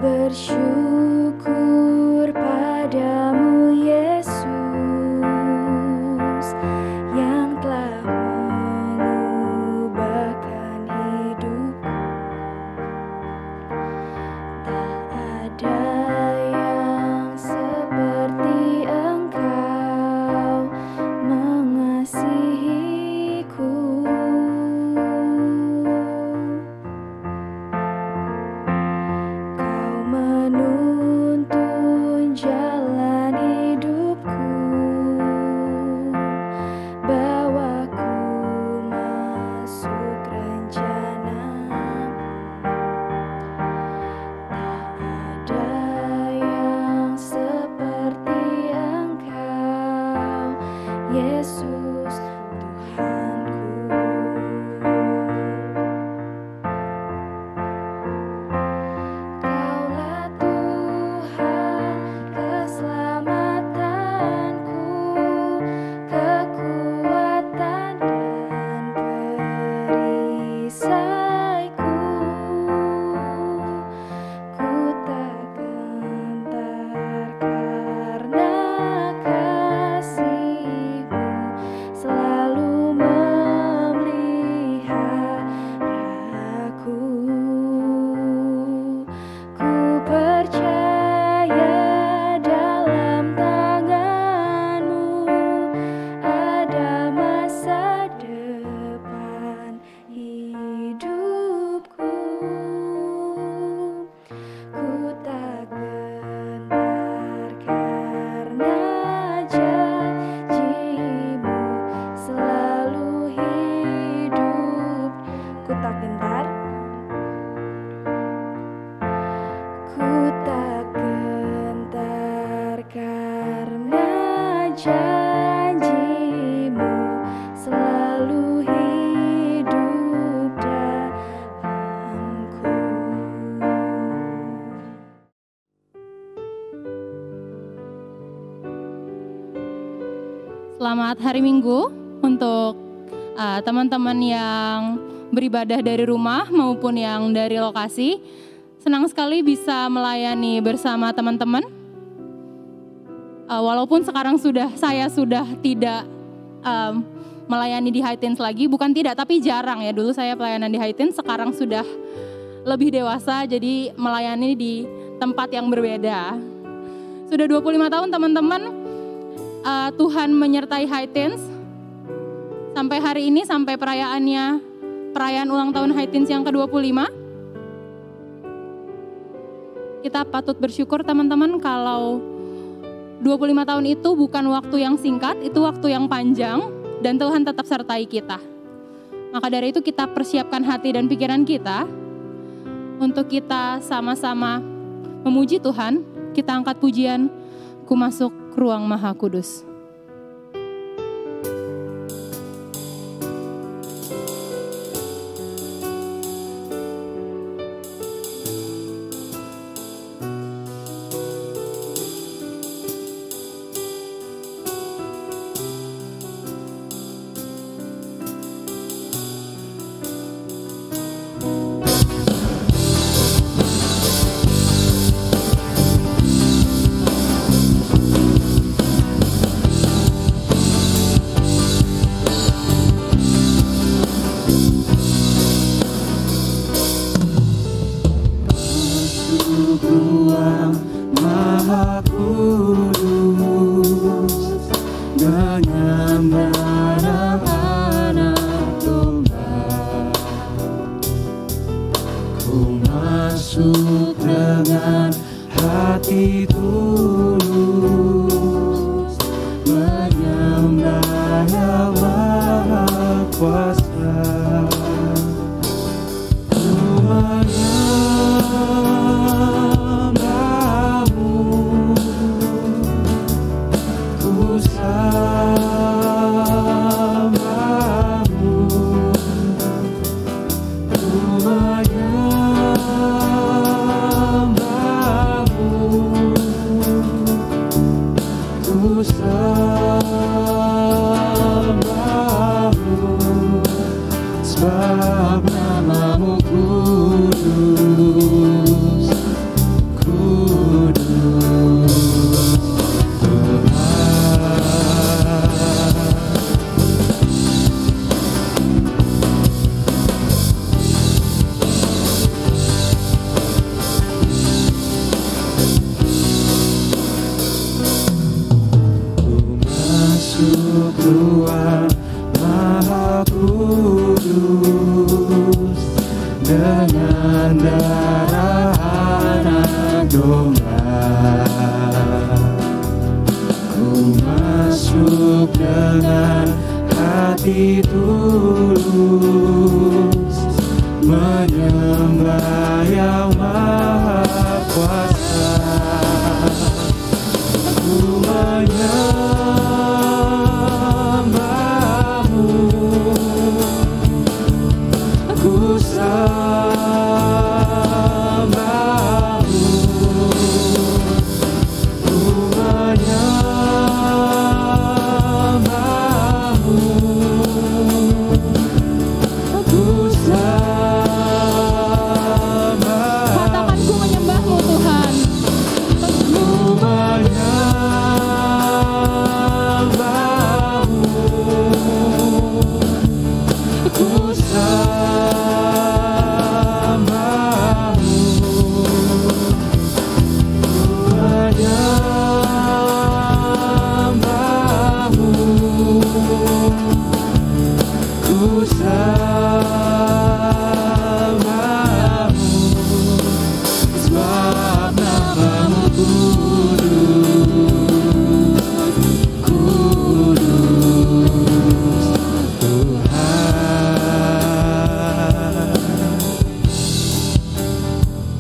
bersyukur padamu Yesus yang telah mengubahkan hidupku. Tak ada yang seperti Engkau mengasihiku. Kau menuntun jalan hidupku, bawaku masuk rencana-Mu. Tak ada yang seperti Engkau, Yesus Tuhanku. Kaulah Tuhan keselamatanku, kekuatan dan perisaiku. Ku tak gentar karena kasih-Mu selalu memeliharaku. Ku percaya dalam tangan-Mu ada masa depan hidupku. Ku tak gentar karena janji-Mu selalu hidup. Ku tak gentar. Ku tak gentar karena janji-Mu selalu hidup dalamku. Selamat hari Minggu untuk teman-teman yang beribadah dari rumah maupun yang dari lokasi. Senang sekali bisa melayani bersama teman-teman. Walaupun sekarang saya sudah tidak melayani di High Teens lagi, bukan tidak tapi jarang ya. Dulu saya pelayanan di High Teens, sekarang sudah lebih dewasa jadi melayani di tempat yang berbeda. Sudah 25 tahun teman-teman Tuhan menyertai High Teens sampai hari ini, sampai perayaan ulang tahun High Teens yang ke-25. Kita patut bersyukur teman-teman kalau 25 tahun itu bukan waktu yang singkat, itu waktu yang panjang dan Tuhan tetap sertai kita. Maka dari itu kita persiapkan hati dan pikiran kita untuk kita sama-sama memuji Tuhan. Kita angkat pujian, ku masuk ruang Maha Kudus. Ruang Maha Kudus dengan darah anak domba, ku masuk dengan hati tulus menyembah Yang Maha Kuasa. dengan darah anak domba. Ku masuk dengan hati tulus, menyembah Yang Maha Kuasa. Ku menyembah-Mu, ku sembah-Mu, ku menyembah-Mu, ku sembah-Mu. Katakan ku menyembah-Mu Tuhan. Ku menyembah-Mu, ku sembah-Mu, ku menyembah-Mu, ku sembah-Mu. Sebab nama-Mu kudus, kudus Tuhan.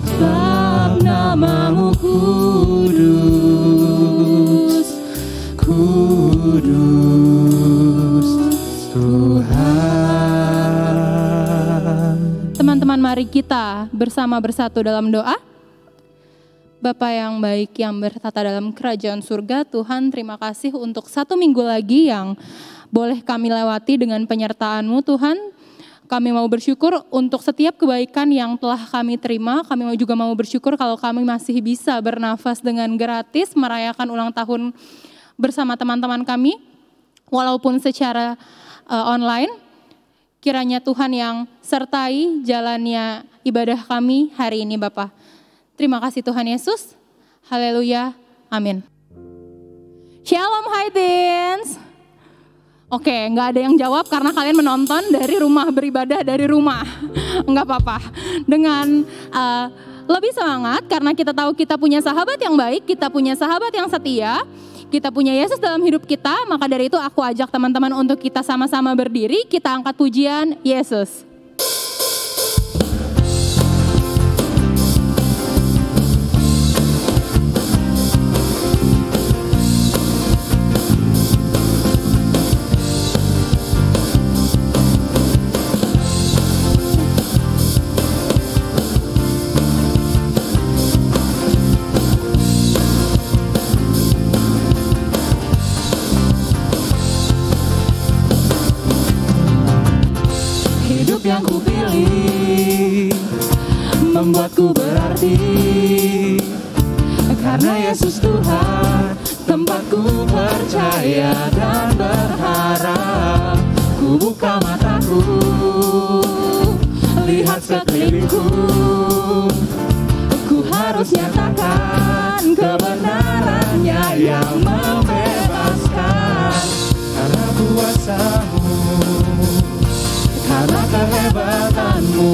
Sebab nama-Mu kudus, kudus Tuhan. Teman-teman, mari kita bersama bersatu dalam doa. Bapa yang baik yang bertata dalam kerajaan surga, Tuhan terima kasih untuk 1 minggu lagi yang boleh kami lewati dengan penyertaan-Mu Tuhan. Kami mau bersyukur untuk setiap kebaikan yang telah kami terima. Kami juga mau bersyukur kalau kami masih bisa bernafas dengan gratis, merayakan ulang tahun bersama teman-teman kami, walaupun secara online. Kiranya Tuhan yang sertai jalannya ibadah kami hari ini Bapa. Terima kasih Tuhan Yesus. Haleluya. Amin. Shalom Hai Teens. Oke, nggak ada yang jawab karena kalian menonton dari rumah, beribadah dari rumah. Nggak apa-apa. Dengan lebih semangat karena kita tahu kita punya sahabat yang baik, kita punya sahabat yang setia, kita punya Yesus dalam hidup kita. Maka dari itu aku ajak teman-teman untuk kita sama-sama berdiri, kita angkat pujian Yesus. Yang ku pilih membuatku berarti, karena Yesus Tuhan tempatku percaya dan berharap. Ku buka mataku, lihat sekelilingku, ku harus nyatakan kebenarannya yang membebaskan. Karena kuasa-Mu, karena kehebatan-Mu,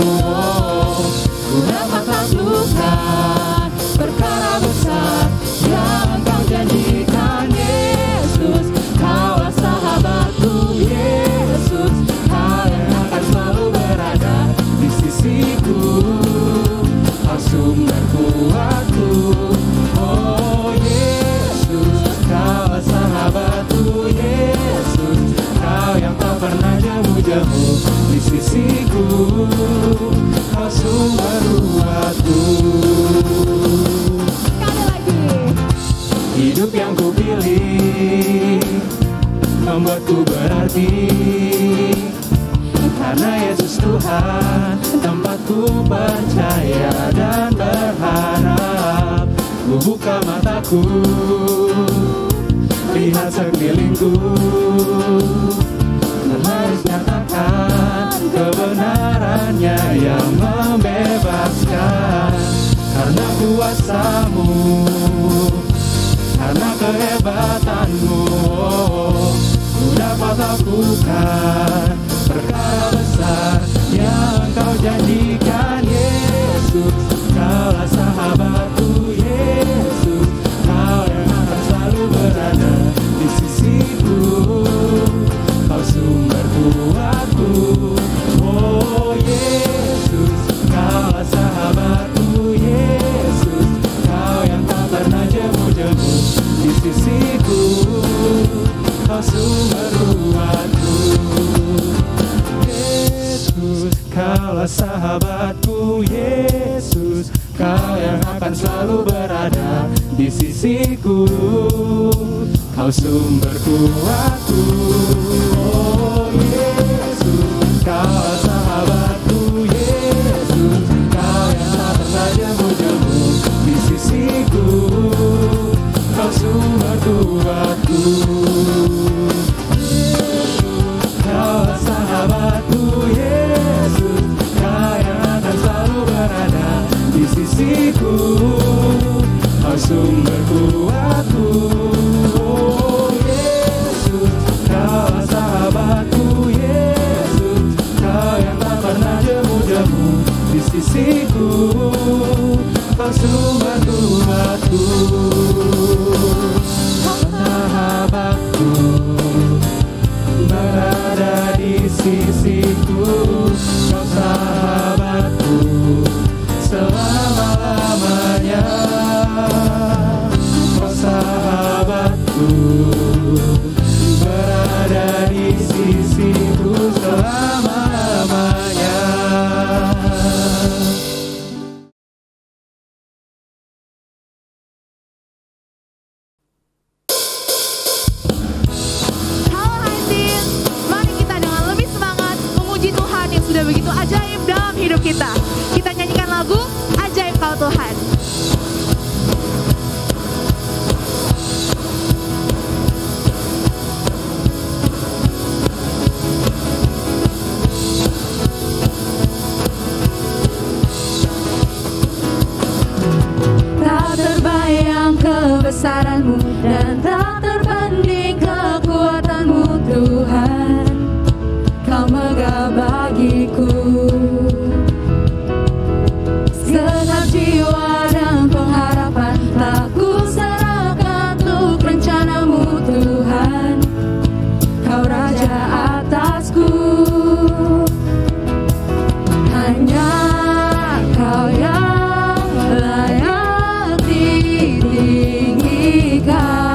ku dapat taklukkan perkara besar yang Engkau janjikan. Yesus, Kau sahabatku. Yesus, Kau yang akan selalu berada di sisiku, Kau sumber kuatku. Oh Yesus, Kau sahabatku. Yesus, Kau yang tak pernah jemu-jemu di sisiku, Kau sumber kuatku. Sekali lagi. Hidup yang ku pilih membuatku berarti, karena Yesus Tuhan tempatku percaya dan berharap. Ku buka mataku, lihat sekelilingku, harus nyatakan kebenarannya yang membebaskan. Karena kuasa-Mu, karena kehebatan-Mu, ku dapat lakukan perkara besar yang Engkau janjikan. sahabatku Yesus, Kau yang akan selalu berada di sisiku, Kau sumber kuatku. Oh Yesus, Kau sahabatku Yesus, Kau yang tak pernah jemu-jemu di sisiku, Kau sumber kuatku. Kau sahabatku Yesus, Kau yang akan selalu berada di sisiku, Kau sumber kuatku. Oh Yesus, Kau sahabatku Yesus, Kau yang tak pernah jemu-jemu di sisiku, Kau sumber kuatku. Sahabatku berada di sisiku, Kau sahabatku selama-lamanya. Kau sahabatku berada di sisiku selama-lamanya. Sudah begitu ajaib dalam hidup kita. Kita nyanyikan lagu Ajaib Kau Tuhan. Tak terbayang kebesaran-Mu dan tak terbanding kekuatan-Mu Tuhan. Kau megah bagiku segenap jiwa dan pengharapan, tak ku serahkan untuk rencana-Mu Tuhan. Kau Raja atasku, hanya Kau yang layak ditinggikan.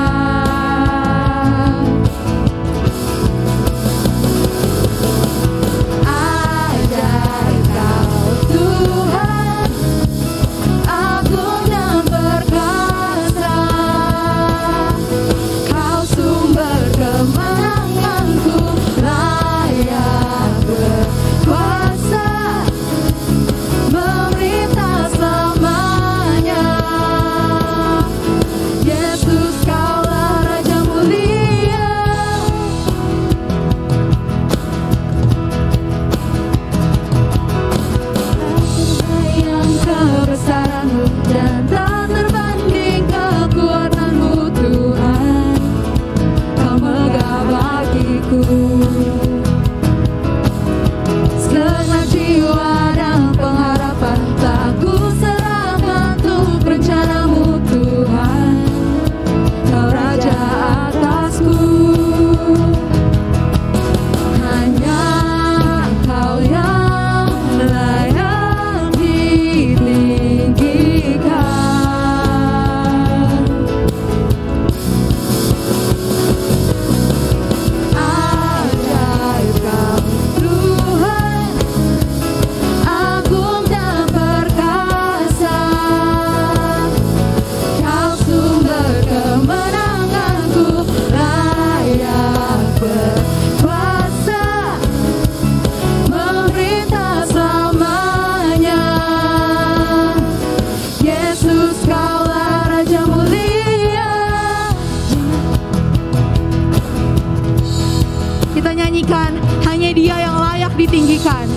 ditinggikan.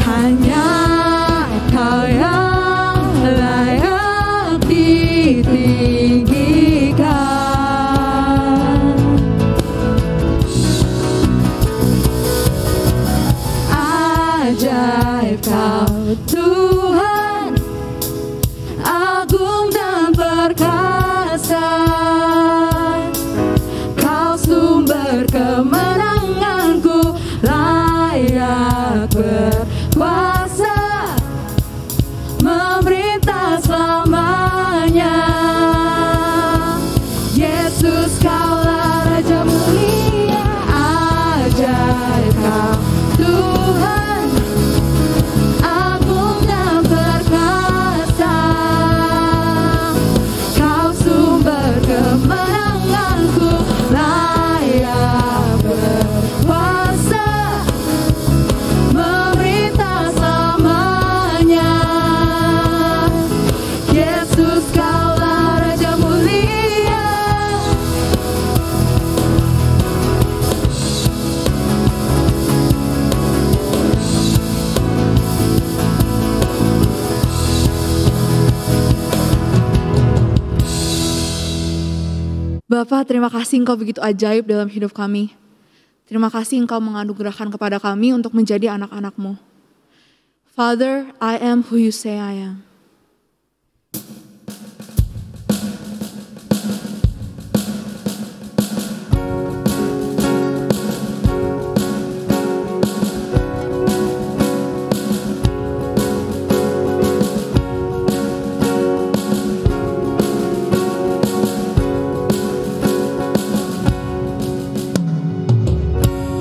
Hanya Kau yang layak ditinggikan. Ajaib Kau Tuhan, agung dan perkasa. Kau sumber kemenanganku, layak berkuasa, memerintah selamanya. Yesus Kaulah Raja mulia, Bapa, terima kasih Engkau begitu ajaib dalam hidup kami. Terima kasih Engkau menganugerahkan kepada kami untuk menjadi anak-anak-Mu. Father, I am who you say I am.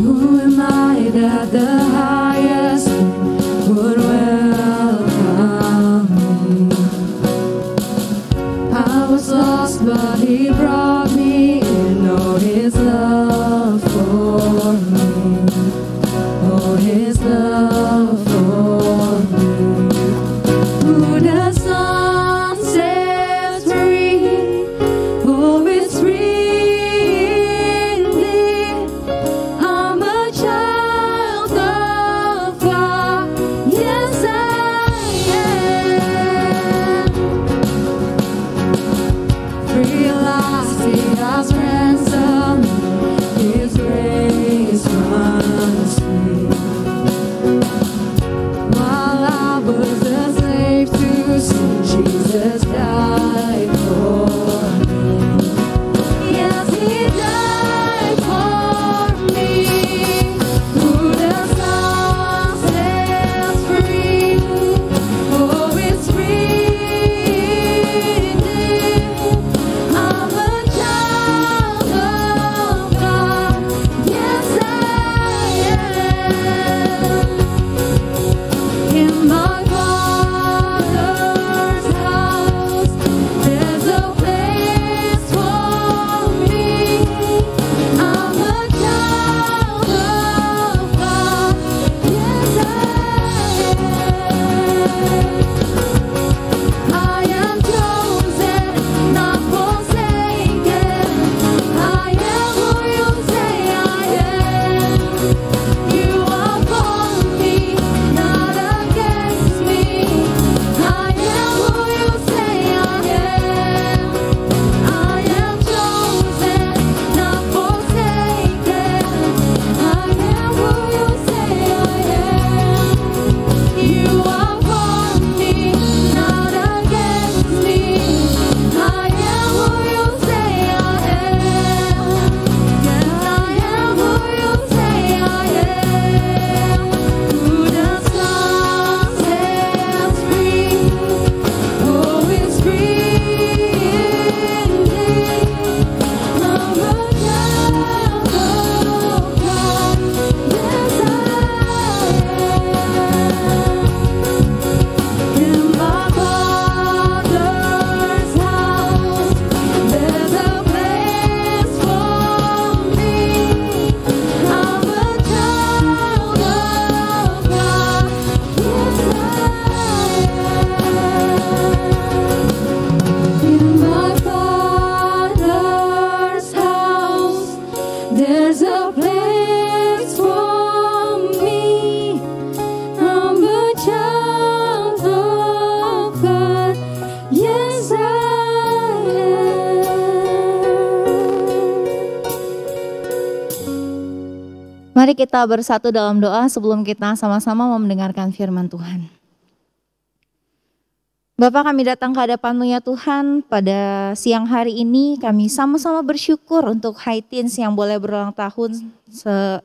Who am I that the highest would welcome me? I was lost, but He brought me in. Oh, His love for me. Oh, His love for me. Who the Son sets free, oh, it's free indeed. I'm a child of God, yes I am. Realized He has ransomed His grace runs free. While I was a slave to sin, Jesus died for me. Yes, He died for me. Who the Son sets free, oh, it's free indeed. I'm a child of God, yes I am. In my Father's house, there's a place for me. I'm a child of God, yes I am. I am chosen, not forsaken. I am who you say I am. You are for me, not against me. I am who you say I am. I am chosen, not forsaken. I am who you say I am. You are for me, not against me. I am who you say I am. Yes, I am who you say I am. Who the Son sets free, oh, it's free indeed. I'm a child of God, yes I am. In my Father's house, there's a place for me. I'm a child of God, yes I am. In my Father's house, there's a place for me. I'm a child of God, yes I am. Mari kita bersatu dalam doa sebelum kita sama-sama mau mendengarkan firman Tuhan. Bapa, kami datang ke hadapan-Mu ya Tuhan. Pada siang hari ini kami sama-sama bersyukur untuk High Teens yang boleh berulang tahun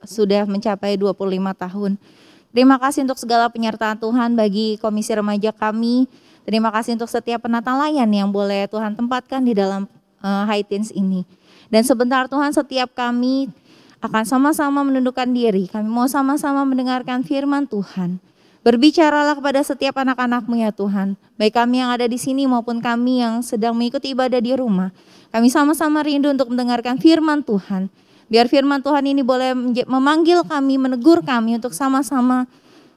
sudah mencapai 25 tahun. Terima kasih untuk segala penyertaan Tuhan bagi komisi remaja kami. Terima kasih untuk setiap penata layan yang boleh Tuhan tempatkan di dalam High Teens ini. Dan sebentar Tuhan, setiap kami akan sama-sama menundukkan diri. Kami mau sama-sama mendengarkan firman Tuhan. Berbicaralah kepada setiap anak-anak-Mu ya Tuhan. Baik kami yang ada di sini maupun kami yang sedang mengikuti ibadah di rumah. Kami sama-sama rindu untuk mendengarkan firman Tuhan. Biar firman Tuhan ini boleh memanggil kami, menegur kami untuk sama-sama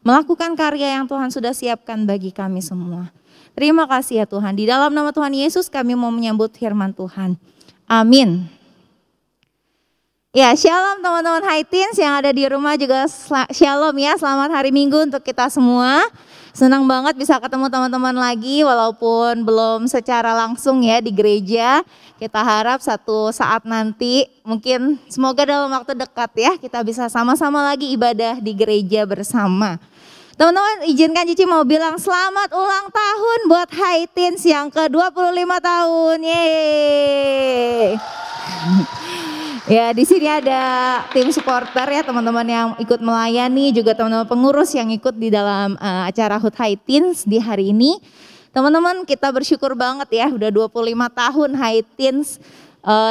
melakukan karya yang Tuhan sudah siapkan bagi kami semua. Terima kasih ya Tuhan. Di dalam nama Tuhan Yesus kami mau menyambut firman Tuhan. Amin. Ya, shalom teman-teman High Teens yang ada di rumah juga shalom ya. Selamat hari Minggu untuk kita semua. Senang banget bisa ketemu teman-teman lagi walaupun belum secara langsung ya di gereja. Kita harap satu saat nanti mungkin semoga dalam waktu dekat ya kita bisa sama-sama lagi ibadah di gereja bersama. Teman-teman izinkan Cici mau bilang selamat ulang tahun buat High Teens yang ke-25 tahun. Yeay. Ya di sini ada tim supporter ya teman-teman yang ikut melayani, juga teman-teman pengurus yang ikut di dalam acara HUT High Teens di hari ini. Teman-teman kita bersyukur banget ya udah 25 tahun High Teens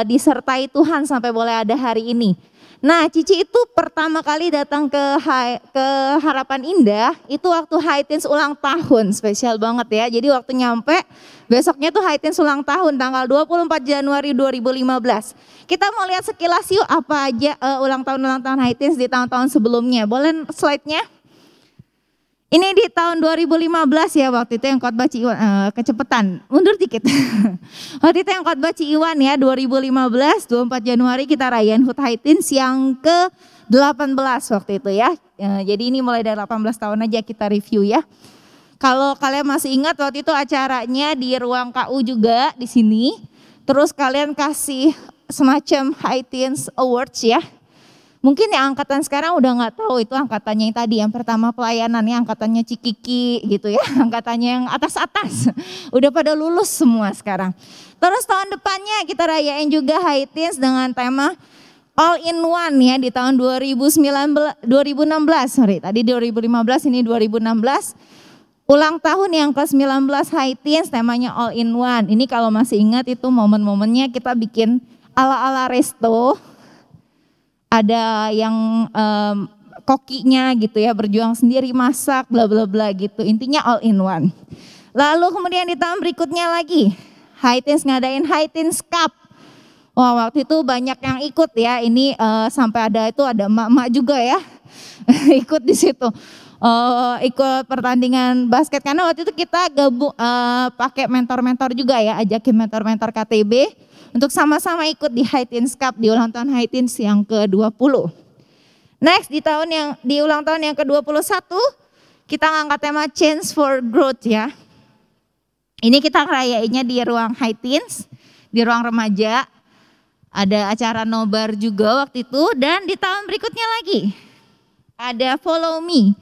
disertai Tuhan sampai boleh ada hari ini. Nah Cici itu pertama kali datang ke Harapan Indah itu waktu High Teens ulang tahun, spesial banget ya. Jadi waktu nyampe besoknya tuh High Teens ulang tahun tanggal 24 Januari 2015. Kita mau lihat sekilas yuk apa aja ulang tahun High Teens di tahun-tahun sebelumnya. Boleh slide-nya? Ini di tahun 2015 ya waktu itu yang khotbah Ci Iwan, kecepatan, mundur dikit. Waktu itu yang khotbah Ci Iwan ya 2015, 24 Januari kita rayain HUT High Teens yang ke-18 waktu itu ya. Jadi ini mulai dari 18 tahun aja kita review ya. Kalau kalian masih ingat waktu itu acaranya di ruang KU juga di sini. Terus kalian kasih semacam High Teens Awards ya. Mungkin yang angkatan sekarang udah nggak tahu itu angkatannya yang tadi, yang pertama pelayanan ya, angkatannya Cikiki gitu ya, angkatannya yang atas-atas, udah pada lulus semua sekarang. Terus tahun depannya kita rayain juga High Teens dengan tema All in One ya di tahun 2016, tadi 2015 ini 2016. Ulang tahun yang ke-19 High Teens temanya All in One. Ini kalau masih ingat itu momen-momennya kita bikin ala-ala resto. Ada yang kokinya gitu ya, berjuang sendiri, masak, bla bla bla gitu. Intinya all in one. Lalu kemudian di tahun berikutnya lagi, High Teens ngadain High Teens Cup. Wah waktu itu banyak yang ikut ya, ini sampai ada emak-emak juga ya, ikut di situ. Ikut pertandingan basket karena waktu itu kita gabung pakai mentor-mentor juga ya, ajakin mentor-mentor KTB. Untuk sama-sama ikut di High Teens Cup di ulang tahun High Teens yang ke-20. Next di ulang tahun yang ke-21 kita ngangkat tema Change for Growth ya. Ini kita ngerayainnya di ruang High Teens, di ruang remaja. Ada acara nobar juga waktu itu dan di tahun berikutnya lagi ada Follow Me.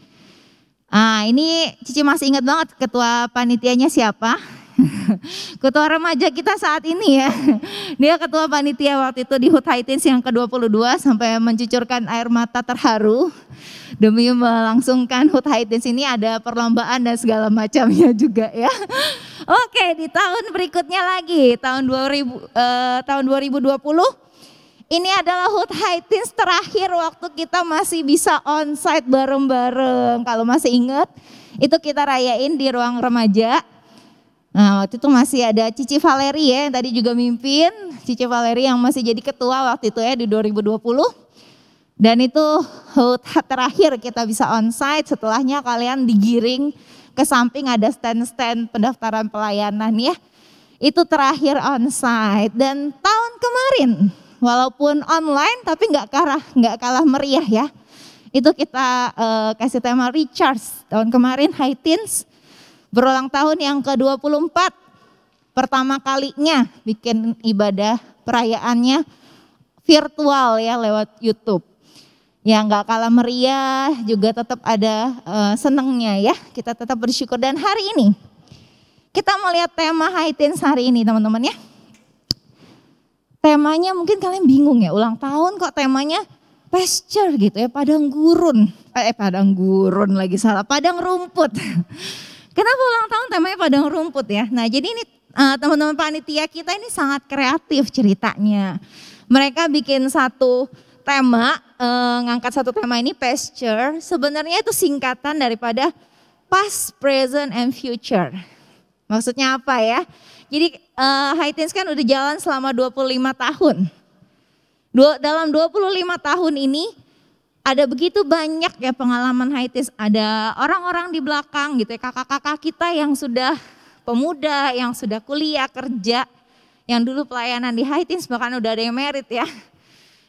Ini Cici masih ingat banget ketua panitianya siapa. Ketua remaja kita saat ini ya. Dia ketua panitia waktu itu di HUT High Teens yang ke-22 sampai mencucurkan air mata terharu demi melangsungkan HUT High Teens ini, ada perlombaan dan segala macamnya juga ya. Oke, di tahun berikutnya lagi tahun 2020 ini adalah HUT High Teens terakhir waktu kita masih bisa onsite bareng-bareng. Kalau masih ingat itu kita rayain di ruang remaja. Nah waktu itu masih ada Cici Valeri ya yang tadi juga mimpin. Cici Valeri yang masih jadi ketua waktu itu ya di 2020. Dan itu HUT terakhir kita bisa onsite, setelahnya kalian digiring ke samping ada stand-stand pendaftaran pelayanan ya. Itu terakhir onsite dan tahun kemarin walaupun online tapi nggak kalah meriah ya. Itu kita kasih tema Recharge tahun kemarin High Teens. Berulang tahun yang ke-24, pertama kalinya bikin ibadah perayaannya virtual ya lewat YouTube. Ya nggak kalah meriah, juga tetap ada senengnya ya, kita tetap bersyukur. Dan hari ini kita mau lihat tema High Teens hari ini teman-teman ya. Temanya mungkin kalian bingung ya, ulang tahun kok temanya pasture gitu ya, padang gurun padang rumput. Kenapa ulang tahun temanya padang rumput ya? Nah jadi ini teman-teman panitia kita ini sangat kreatif ceritanya. Mereka bikin satu tema, ngangkat satu tema ini pasture. Sebenarnya itu singkatan daripada past, present, and future. Maksudnya apa ya? Jadi High Teens kan udah jalan selama 25 tahun. Dalam 25 tahun ini ada begitu banyak ya pengalaman High Teens, ada orang-orang di belakang gitu ya, kakak-kakak kita yang sudah pemuda, yang sudah kuliah, kerja, yang dulu pelayanan di High Teens bahkan udah ada yang merit ya.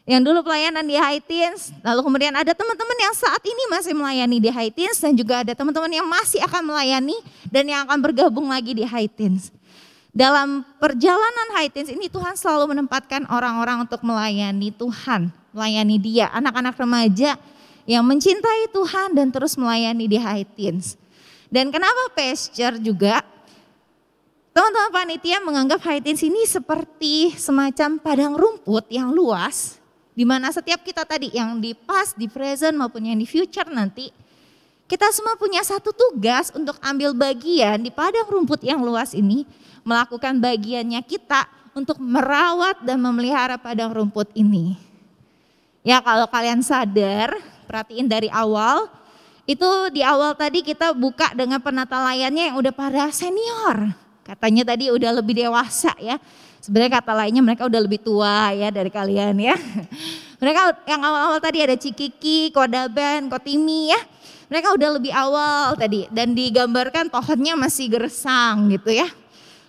yang dulu pelayanan di High Teens, lalu kemudian ada teman-teman yang saat ini masih melayani di High Teens, dan juga ada teman-teman yang masih akan melayani dan yang akan bergabung lagi di High Teens. Dalam perjalanan High Teens ini Tuhan selalu menempatkan orang-orang untuk melayani Tuhan, melayani Dia, anak-anak remaja yang mencintai Tuhan dan terus melayani di High Teens. Dan kenapa Pasture juga, teman-teman panitia menganggap High Teens ini seperti semacam padang rumput yang luas, di mana setiap kita tadi yang di past, di present maupun yang di future nanti, kita semua punya satu tugas untuk ambil bagian di padang rumput yang luas ini, melakukan bagiannya kita untuk merawat dan memelihara padang rumput ini. Ya kalau kalian sadar, perhatiin dari awal, itu di awal tadi kita buka dengan penata layannya yang udah pada senior. Katanya tadi udah lebih dewasa ya. Sebenarnya kata lainnya mereka udah lebih tua ya dari kalian ya. Mereka yang awal-awal tadi ada Cikiki, Kodaben, Kotimi ya. Mereka udah lebih awal tadi dan digambarkan pohonnya masih gersang gitu ya.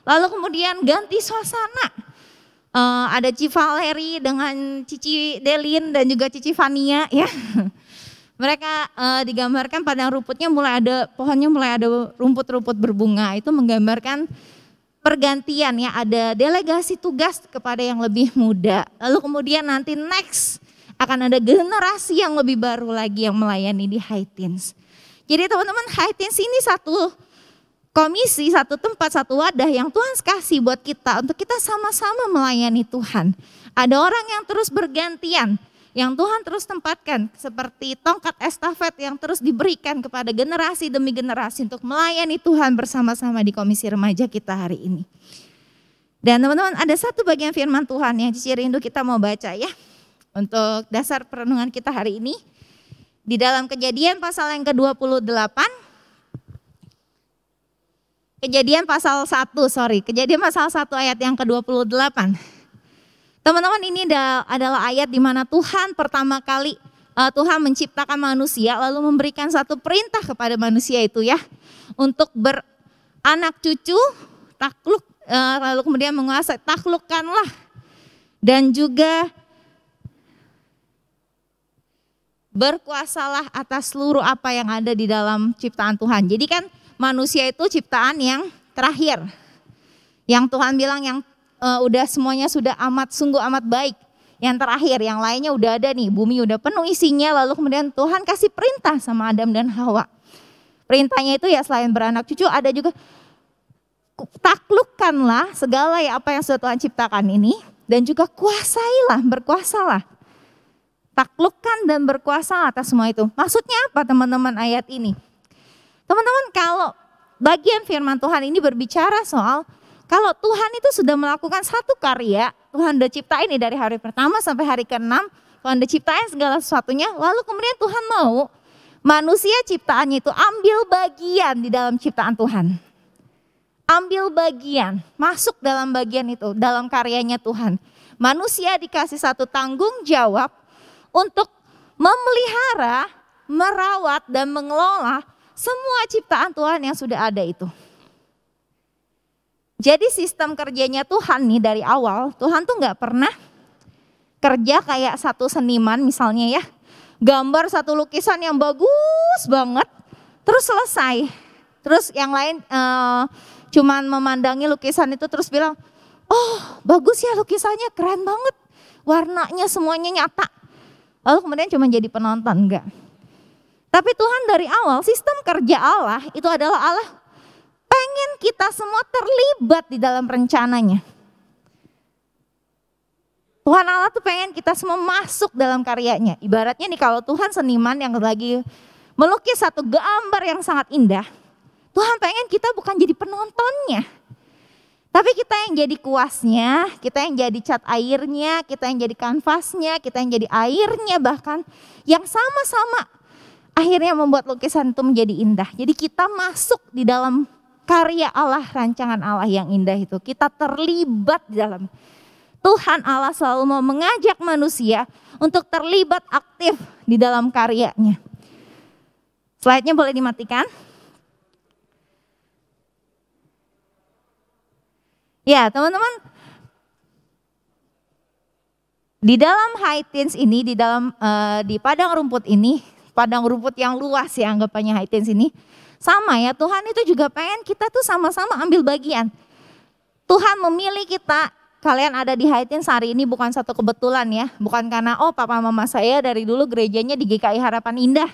Lalu kemudian ganti suasana. Ada Cici Valeri dengan Cici Delin dan juga Cici Vania ya. Mereka digambarkan padang rumputnya mulai ada, pohonnya mulai ada rumput-rumput berbunga. Itu menggambarkan pergantian ya, ada delegasi tugas kepada yang lebih muda. Lalu kemudian nanti next akan ada generasi yang lebih baru lagi yang melayani di High Teens. Jadi teman-teman, High Teens ini satu komisi, satu tempat, satu wadah yang Tuhan kasih buat kita untuk kita sama-sama melayani Tuhan. Ada orang yang terus bergantian, yang Tuhan terus tempatkan seperti tongkat estafet yang terus diberikan kepada generasi demi generasi untuk melayani Tuhan bersama-sama di komisi remaja kita hari ini. Dan teman-teman, ada satu bagian firman Tuhan yang Cici rindu kita mau baca ya. Untuk dasar perenungan kita hari ini. Di dalam Kejadian pasal yang ke-28. Kejadian pasal 1 ayat yang ke-28. Teman-teman, ini adalah ayat di mana Tuhan pertama kali Tuhan menciptakan manusia lalu memberikan satu perintah kepada manusia itu ya. Untuk beranak cucu, takluk, lalu kemudian menguasai, taklukkanlah. Dan juga berkuasalah atas seluruh apa yang ada di dalam ciptaan Tuhan. Jadi kan manusia itu ciptaan yang terakhir. Yang Tuhan bilang yang udah semuanya sudah sungguh amat baik. Yang terakhir, yang lainnya udah ada nih, bumi udah penuh isinya. Lalu kemudian Tuhan kasih perintah sama Adam dan Hawa. Perintahnya itu ya selain beranak cucu ada juga taklukkanlah segala ya apa yang sudah Tuhan ciptakan ini. Dan juga kuasailah, berkuasalah. Taklukkan dan berkuasa atas semua itu. Maksudnya apa teman-teman ayat ini? Teman-teman, kalau bagian firman Tuhan ini berbicara soal kalau Tuhan itu sudah melakukan satu karya, Tuhan udah ciptain ini dari hari pertama sampai hari ke-6, Tuhan udah ciptain segala sesuatunya, lalu kemudian Tuhan mau manusia ciptaannya itu ambil bagian di dalam ciptaan Tuhan. Ambil bagian, masuk dalam bagian itu, dalam karyanya Tuhan. Manusia dikasih satu tanggung jawab untuk memelihara, merawat dan mengelola semua ciptaan Tuhan yang sudah ada itu. Jadi sistem kerjanya Tuhan nih dari awal, Tuhan tuh gak pernah kerja kayak satu seniman misalnya ya. Gambar satu lukisan yang bagus banget, terus selesai. Terus yang lain cuman memandangi lukisan itu terus bilang, oh bagus ya lukisannya, keren banget. Warnanya semuanya nyata. Lalu kemudian cuma jadi penonton, enggak. Tapi Tuhan dari awal, sistem kerja Allah itu adalah Allah pengen kita semua terlibat di dalam rencananya. Tuhan Allah tuh pengen kita semua masuk dalam karyanya. Ibaratnya nih kalau Tuhan seniman yang lagi melukis satu gambar yang sangat indah. Tuhan pengen kita bukan jadi penontonnya. Tapi kita yang jadi kuasnya, kita yang jadi cat airnya, kita yang jadi kanvasnya, kita yang jadi airnya bahkan. Yang sama-sama akhirnya membuat lukisan itu menjadi indah. Jadi kita masuk di dalam karya Allah, rancangan Allah yang indah itu. Kita terlibat di dalam. Tuhan Allah selalu mau mengajak manusia untuk terlibat aktif di dalam karyanya. Slide-nya boleh dimatikan. Ya teman-teman, Di dalam high teens ini, di padang rumput ini, padang rumput yang luas ya anggapannya high teens ini, sama ya, Tuhan itu juga pengen kita tuh sama-sama ambil bagian. Tuhan memilih kita, kalian ada di high teens hari ini bukan satu kebetulan ya, bukan karena papa mama saya dari dulu gerejanya di GKI Harapan Indah.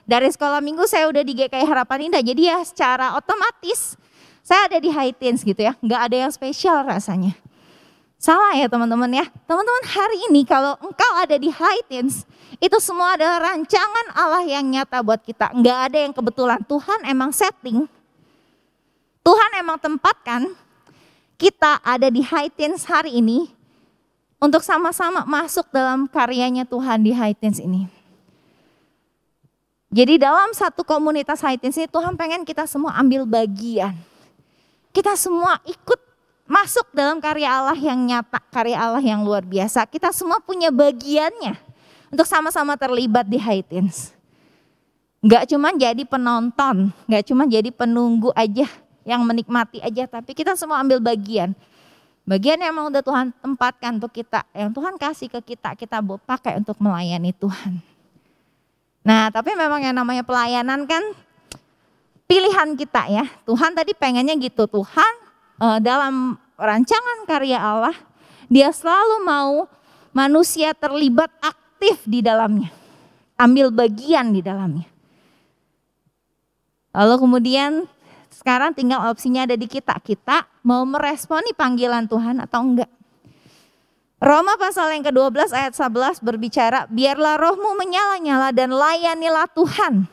Dari sekolah minggu saya udah di GKI Harapan Indah, jadi ya secara otomatis saya ada di high teens gitu ya, nggak ada yang spesial rasanya. Salah ya teman-teman ya. Teman-teman hari ini kalau engkau ada di high teens, itu semua adalah rancangan Allah yang nyata buat kita. Enggak ada yang kebetulan. Tuhan emang setting. Tuhan emang tempatkan kita ada di high teens hari ini untuk sama-sama masuk dalam karyanya Tuhan di high teens ini. Jadi dalam satu komunitas high teens ini Tuhan pengen kita semua ambil bagian. Kita semua ikut masuk dalam karya Allah yang nyata, karya Allah yang luar biasa. Kita semua punya bagiannya untuk sama-sama terlibat di high teens. Gak cuma jadi penonton, gak cuma jadi penunggu aja yang menikmati aja, tapi kita semua ambil bagian. Bagian yang memang udah Tuhan tempatkan untuk kita, yang Tuhan kasih ke kita, kita pakai untuk melayani Tuhan. Nah tapi memang yang namanya pelayanan kan pilihan kita ya. Tuhan tadi pengennya gitu, Tuhan dalam rancangan karya Allah, dia selalu mau manusia terlibat aktif di dalamnya, ambil bagian di dalamnya. Lalu kemudian sekarang tinggal opsinya ada di kita mau meresponi panggilan Tuhan atau enggak. Roma pasal yang ke-12 ayat 11 berbicara, biarlah rohmu menyala-nyala dan layanilah Tuhan.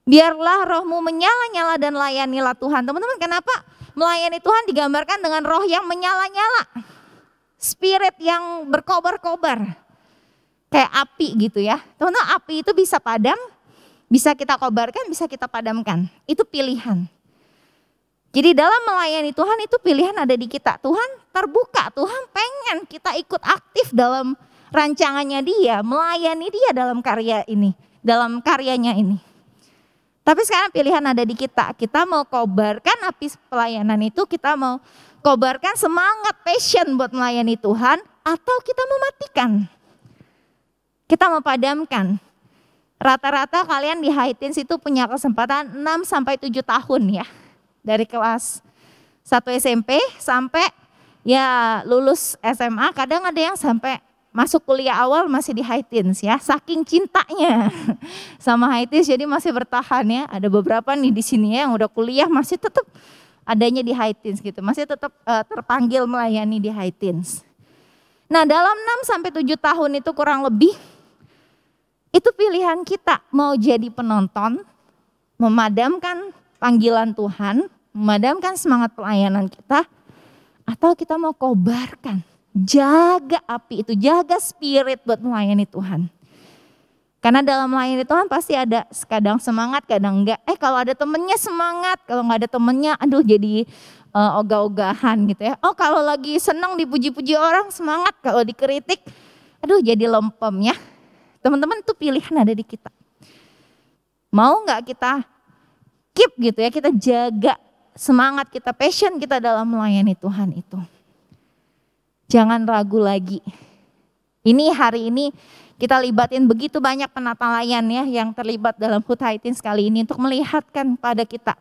Biarlah rohmu menyala-nyala dan layanilah Tuhan. Teman-teman, kenapa melayani Tuhan digambarkan dengan roh yang menyala-nyala, spirit yang berkobar-kobar, kayak api gitu ya. Teman-teman, api itu bisa padam, bisa kita kobarkan, bisa kita padamkan. Itu pilihan. Jadi dalam melayani Tuhan itu pilihan ada di kita. Tuhan terbuka, Tuhan pengen kita ikut aktif dalam rancangannya dia, melayani dia dalam karya ini, dalam karyanya ini. Tapi sekarang pilihan ada di kita. Kita mau kobarkan api pelayanan itu, kita mau kobarkan semangat, passion buat melayani Tuhan, atau kita mau matikan. Kita mau padamkan. Rata-rata kalian di high teens itu punya kesempatan 6-7 tahun ya. Dari kelas 1 SMP sampai ya lulus SMA, kadang ada yang sampai masuk kuliah awal masih di high teens ya, saking cintanya sama high teens jadi masih bertahan ya. Ada beberapa nih di sini ya yang udah kuliah masih tetap adanya di high teens gitu, masih tetap terpanggil melayani di high teens. Nah dalam 6-7 tahun itu kurang lebih, itu pilihan kita mau jadi penonton, memadamkan panggilan Tuhan, memadamkan semangat pelayanan kita, atau kita mau kobarkan. Jaga api itu, jaga spirit buat melayani Tuhan. Karena dalam melayani Tuhan pasti ada kadang semangat, kadang enggak. Kalau ada temennya semangat, kalau enggak ada temennya aduh jadi ogah-ogahan gitu ya. Kalau lagi senang dipuji-puji orang semangat, kalau dikritik aduh jadi lempem ya. Teman-teman itu pilihan ada di kita. Mau enggak kita keep gitu ya, kita jaga semangat kita, passion kita dalam melayani Tuhan itu. Jangan ragu lagi. Ini hari ini kita libatin begitu banyak penata layan ya yang terlibat dalam HUT High Teens kali ini untuk melihatkan pada kita.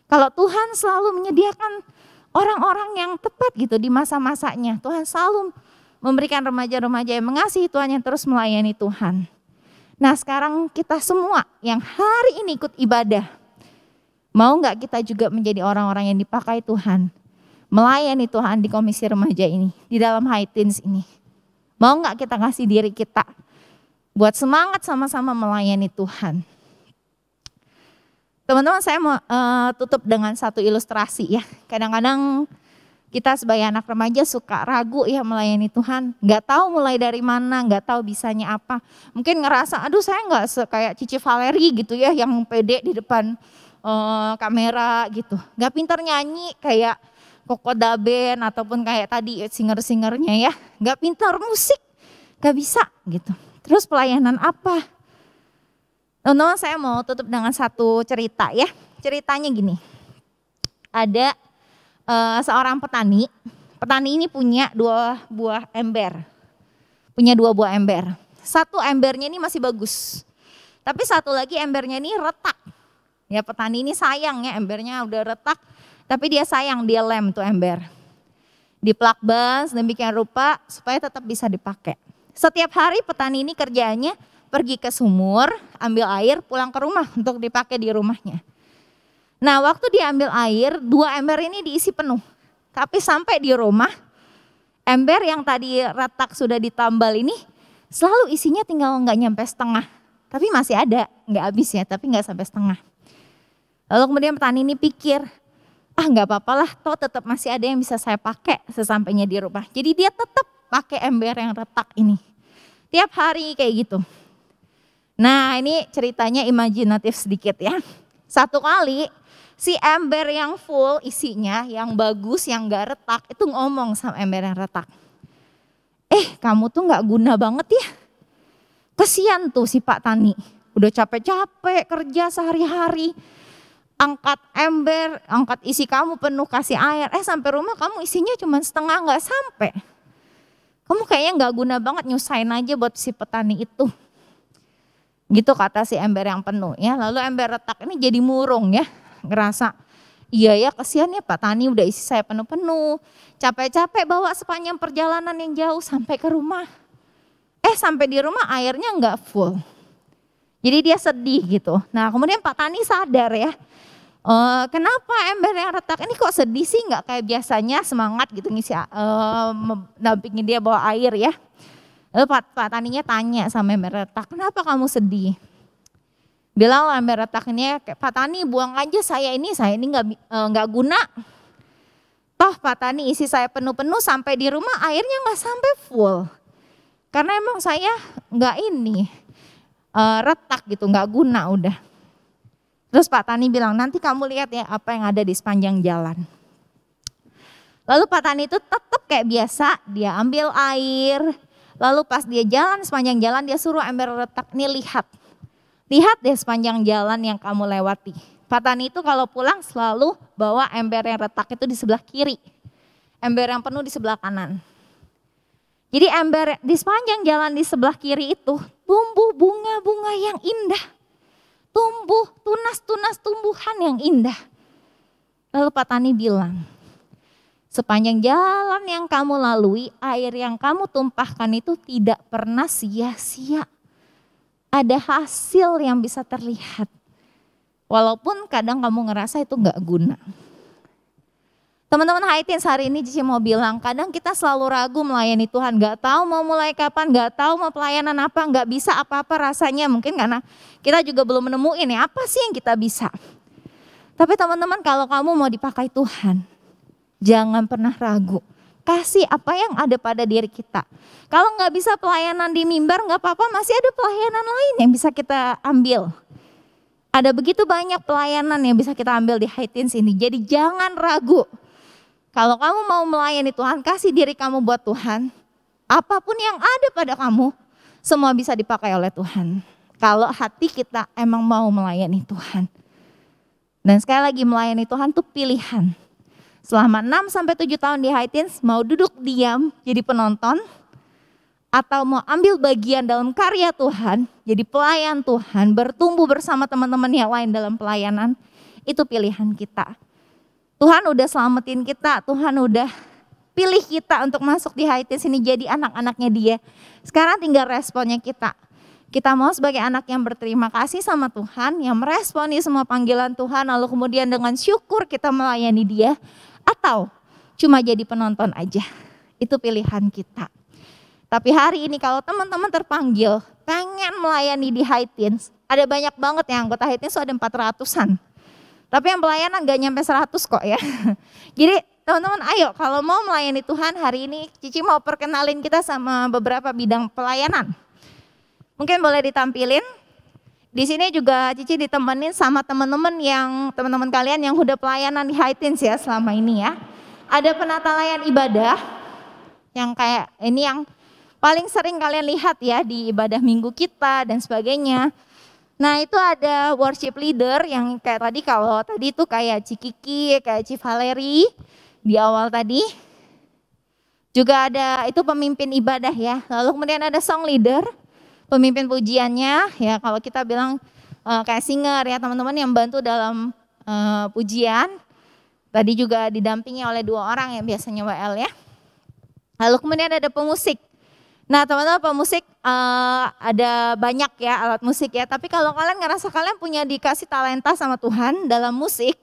Kalau Tuhan selalu menyediakan orang-orang yang tepat gitu di masa-masanya. Tuhan selalu memberikan remaja-remaja yang mengasihi Tuhan yang terus melayani Tuhan. Nah sekarang kita semua yang hari ini ikut ibadah, mau gak kita juga menjadi orang-orang yang dipakai Tuhan? Melayani Tuhan di komisi remaja ini, di dalam high teens ini. Mau gak kita kasih diri kita buat semangat sama-sama melayani Tuhan. Teman-teman saya mau tutup dengan satu ilustrasi ya. Kadang-kadang kita sebagai anak remaja suka ragu ya melayani Tuhan. Gak tahu mulai dari mana, gak tahu bisanya apa. Mungkin ngerasa aduh saya gak kayak Cici Valeri gitu ya yang pede di depan kamera gitu. Gak pintar nyanyi kayak Koko Daben ataupun kayak tadi singer-singernya ya. Gak pintar musik, gak bisa gitu. Terus pelayanan apa? Teman-teman saya mau tutup dengan satu cerita ya. Ceritanya gini, ada seorang petani. Petani ini punya 2 buah ember. punya 2 buah ember. Satu embernya ini masih bagus, tapi satu lagi embernya ini retak. Ya petani ini sayang ya, embernya udah retak, tapi dia sayang, dia lem tuh ember. Diplakban sedemikian rupa supaya tetap bisa dipakai. Setiap hari petani ini kerjaannya pergi ke sumur, ambil air, pulang ke rumah untuk dipakai di rumahnya. Nah waktu diambil air, 2 ember ini diisi penuh. Tapi sampai di rumah, ember yang tadi retak sudah ditambal ini selalu isinya tinggal nggak nyampe setengah. Tapi masih ada, nggak habis ya, tapi nggak sampai setengah. Lalu kemudian petani ini pikir, nggak apa-apalah, toh tetap masih ada yang bisa saya pakai sesampainya di rumah. Jadi dia tetap pakai ember yang retak ini. Tiap hari kayak gitu. Nah ini ceritanya imajinatif sedikit ya. Satu kali si ember yang full isinya, yang bagus, yang gak retak, itu ngomong sama ember yang retak. Kamu tuh gak guna banget ya. Kasian tuh si Pak Tani, udah capek-capek kerja sehari-hari. Angkat ember, angkat isi kamu penuh, kasih air. Sampai rumah kamu isinya cuma setengah, gak sampai. Kamu kayaknya gak guna banget, nyusahin aja buat si petani itu. Gitu kata si ember yang penuh ya. Lalu ember retak ini jadi murung ya. Ngerasa, iya ya kasihan ya Pak Tani udah isi saya penuh-penuh. Capek-capek bawa sepanjang perjalanan yang jauh sampai ke rumah. Sampai di rumah airnya nggak full. Jadi dia sedih gitu. Nah kemudian Pak Tani sadar ya. Kenapa ember yang retak ini kok sedih sih, nggak kayak biasanya semangat gitu ngisi dampingin dia bawa air ya. Lalu Pak Taninya tanya sama ember retak, kenapa kamu sedih? Bilang ember retak ini, Pak Tani buang aja saya ini nggak guna. Toh Pak Tani isi saya penuh-penuh sampai di rumah airnya nggak sampai full. Karena emang saya nggak retak gitu, nggak guna udah. Terus Pak Tani bilang, nanti kamu lihat ya apa yang ada di sepanjang jalan. Lalu Pak Tani itu tetap kayak biasa, dia ambil air. Lalu pas dia jalan sepanjang jalan dia suruh ember retak ini lihat. Lihat deh sepanjang jalan yang kamu lewati. Pak Tani itu kalau pulang selalu bawa ember yang retak itu di sebelah kiri. Ember yang penuh di sebelah kanan. Jadi ember di sepanjang jalan di sebelah kiri itu tumbuh bunga-bunga yang indah. Tumbuh tunas-tunas tumbuhan yang indah. Lalu Pak Tani bilang, sepanjang jalan yang kamu lalui, air yang kamu tumpahkan itu tidak pernah sia-sia. Ada hasil yang bisa terlihat. Walaupun kadang kamu ngerasa itu gak guna. Teman-teman Haitins, hari ini Cici mau bilang, kadang kita selalu ragu melayani Tuhan. Gak tahu mau mulai kapan, gak tahu mau pelayanan apa, gak bisa apa-apa rasanya. Mungkin karena kita juga belum menemuin ya apa sih yang kita bisa. Tapi teman-teman kalau kamu mau dipakai Tuhan, jangan pernah ragu. Kasih apa yang ada pada diri kita. Kalau nggak bisa pelayanan di mimbar nggak apa-apa, masih ada pelayanan lain yang bisa kita ambil. Ada begitu banyak pelayanan yang bisa kita ambil di Haitins ini. Jadi jangan ragu. Kalau kamu mau melayani Tuhan, kasih diri kamu buat Tuhan. Apapun yang ada pada kamu, semua bisa dipakai oleh Tuhan. Kalau hati kita emang mau melayani Tuhan. Dan sekali lagi melayani Tuhan itu pilihan. Selama 6-7 tahun di Haitins mau duduk diam jadi penonton atau mau ambil bagian dalam karya Tuhan, jadi pelayan Tuhan, bertumbuh bersama teman-teman yang lain dalam pelayanan, itu pilihan kita. Tuhan udah selamatin kita, Tuhan udah pilih kita untuk masuk di Haitins ini jadi anak-anaknya Dia. Sekarang tinggal responnya kita. Kita mau sebagai anak yang berterima kasih sama Tuhan, yang meresponi semua panggilan Tuhan, lalu kemudian dengan syukur kita melayani Dia. Atau cuma jadi penonton aja, itu pilihan kita. Tapi hari ini kalau teman-teman terpanggil, pengen melayani di Haitins, ada banyak banget yang anggota Haitins ada 400-an. Tapi yang pelayanan gak nyampe 100 kok ya. Jadi teman-teman ayo kalau mau melayani Tuhan hari ini Cici mau perkenalin kita sama beberapa bidang pelayanan. Mungkin boleh ditampilin. Di sini juga Cici ditemenin sama teman-teman kalian yang udah pelayanan di Haitins ya selama ini ya. Ada penata layan ibadah yang kayak ini yang paling sering kalian lihat ya di ibadah minggu kita dan sebagainya. Nah itu ada worship leader yang kayak tadi kalau tadi itu kayak Cikiki, kayak Ci Valeri di awal tadi. Juga ada itu pemimpin ibadah ya. Lalu kemudian ada song leader, pemimpin pujiannya ya. Kalau kita bilang kayak singer ya, teman-teman yang bantu dalam pujian. Tadi juga didampingi oleh 2 orang yang biasanya WL ya. Lalu kemudian ada pemusik. Nah teman-teman pemusik ada banyak ya alat musik ya. Tapi kalau kalian ngerasa kalian punya dikasih talenta sama Tuhan dalam musik,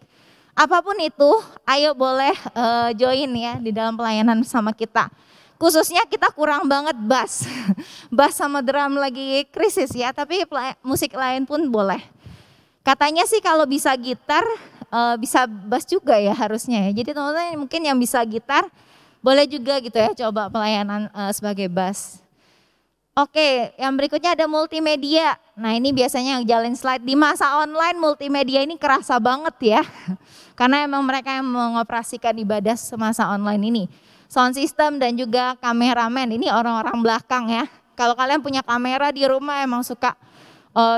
apapun itu, ayo boleh join ya di dalam pelayanan sama kita. Khususnya kita kurang banget bass. Bass sama drum lagi krisis ya, tapi musik lain pun boleh. Katanya sih kalau bisa gitar, bisa bass juga ya harusnya ya. Jadi teman-teman mungkin yang bisa gitar, boleh juga gitu ya coba pelayanan sebagai bass. Oke, yang berikutnya ada multimedia. Nah ini biasanya yang jalin slide. Di masa online multimedia ini kerasa banget ya. Karena emang mereka yang mengoperasikan ibadah semasa online ini. Sound system dan juga kameramen, ini orang-orang belakang ya. Kalau kalian punya kamera di rumah emang suka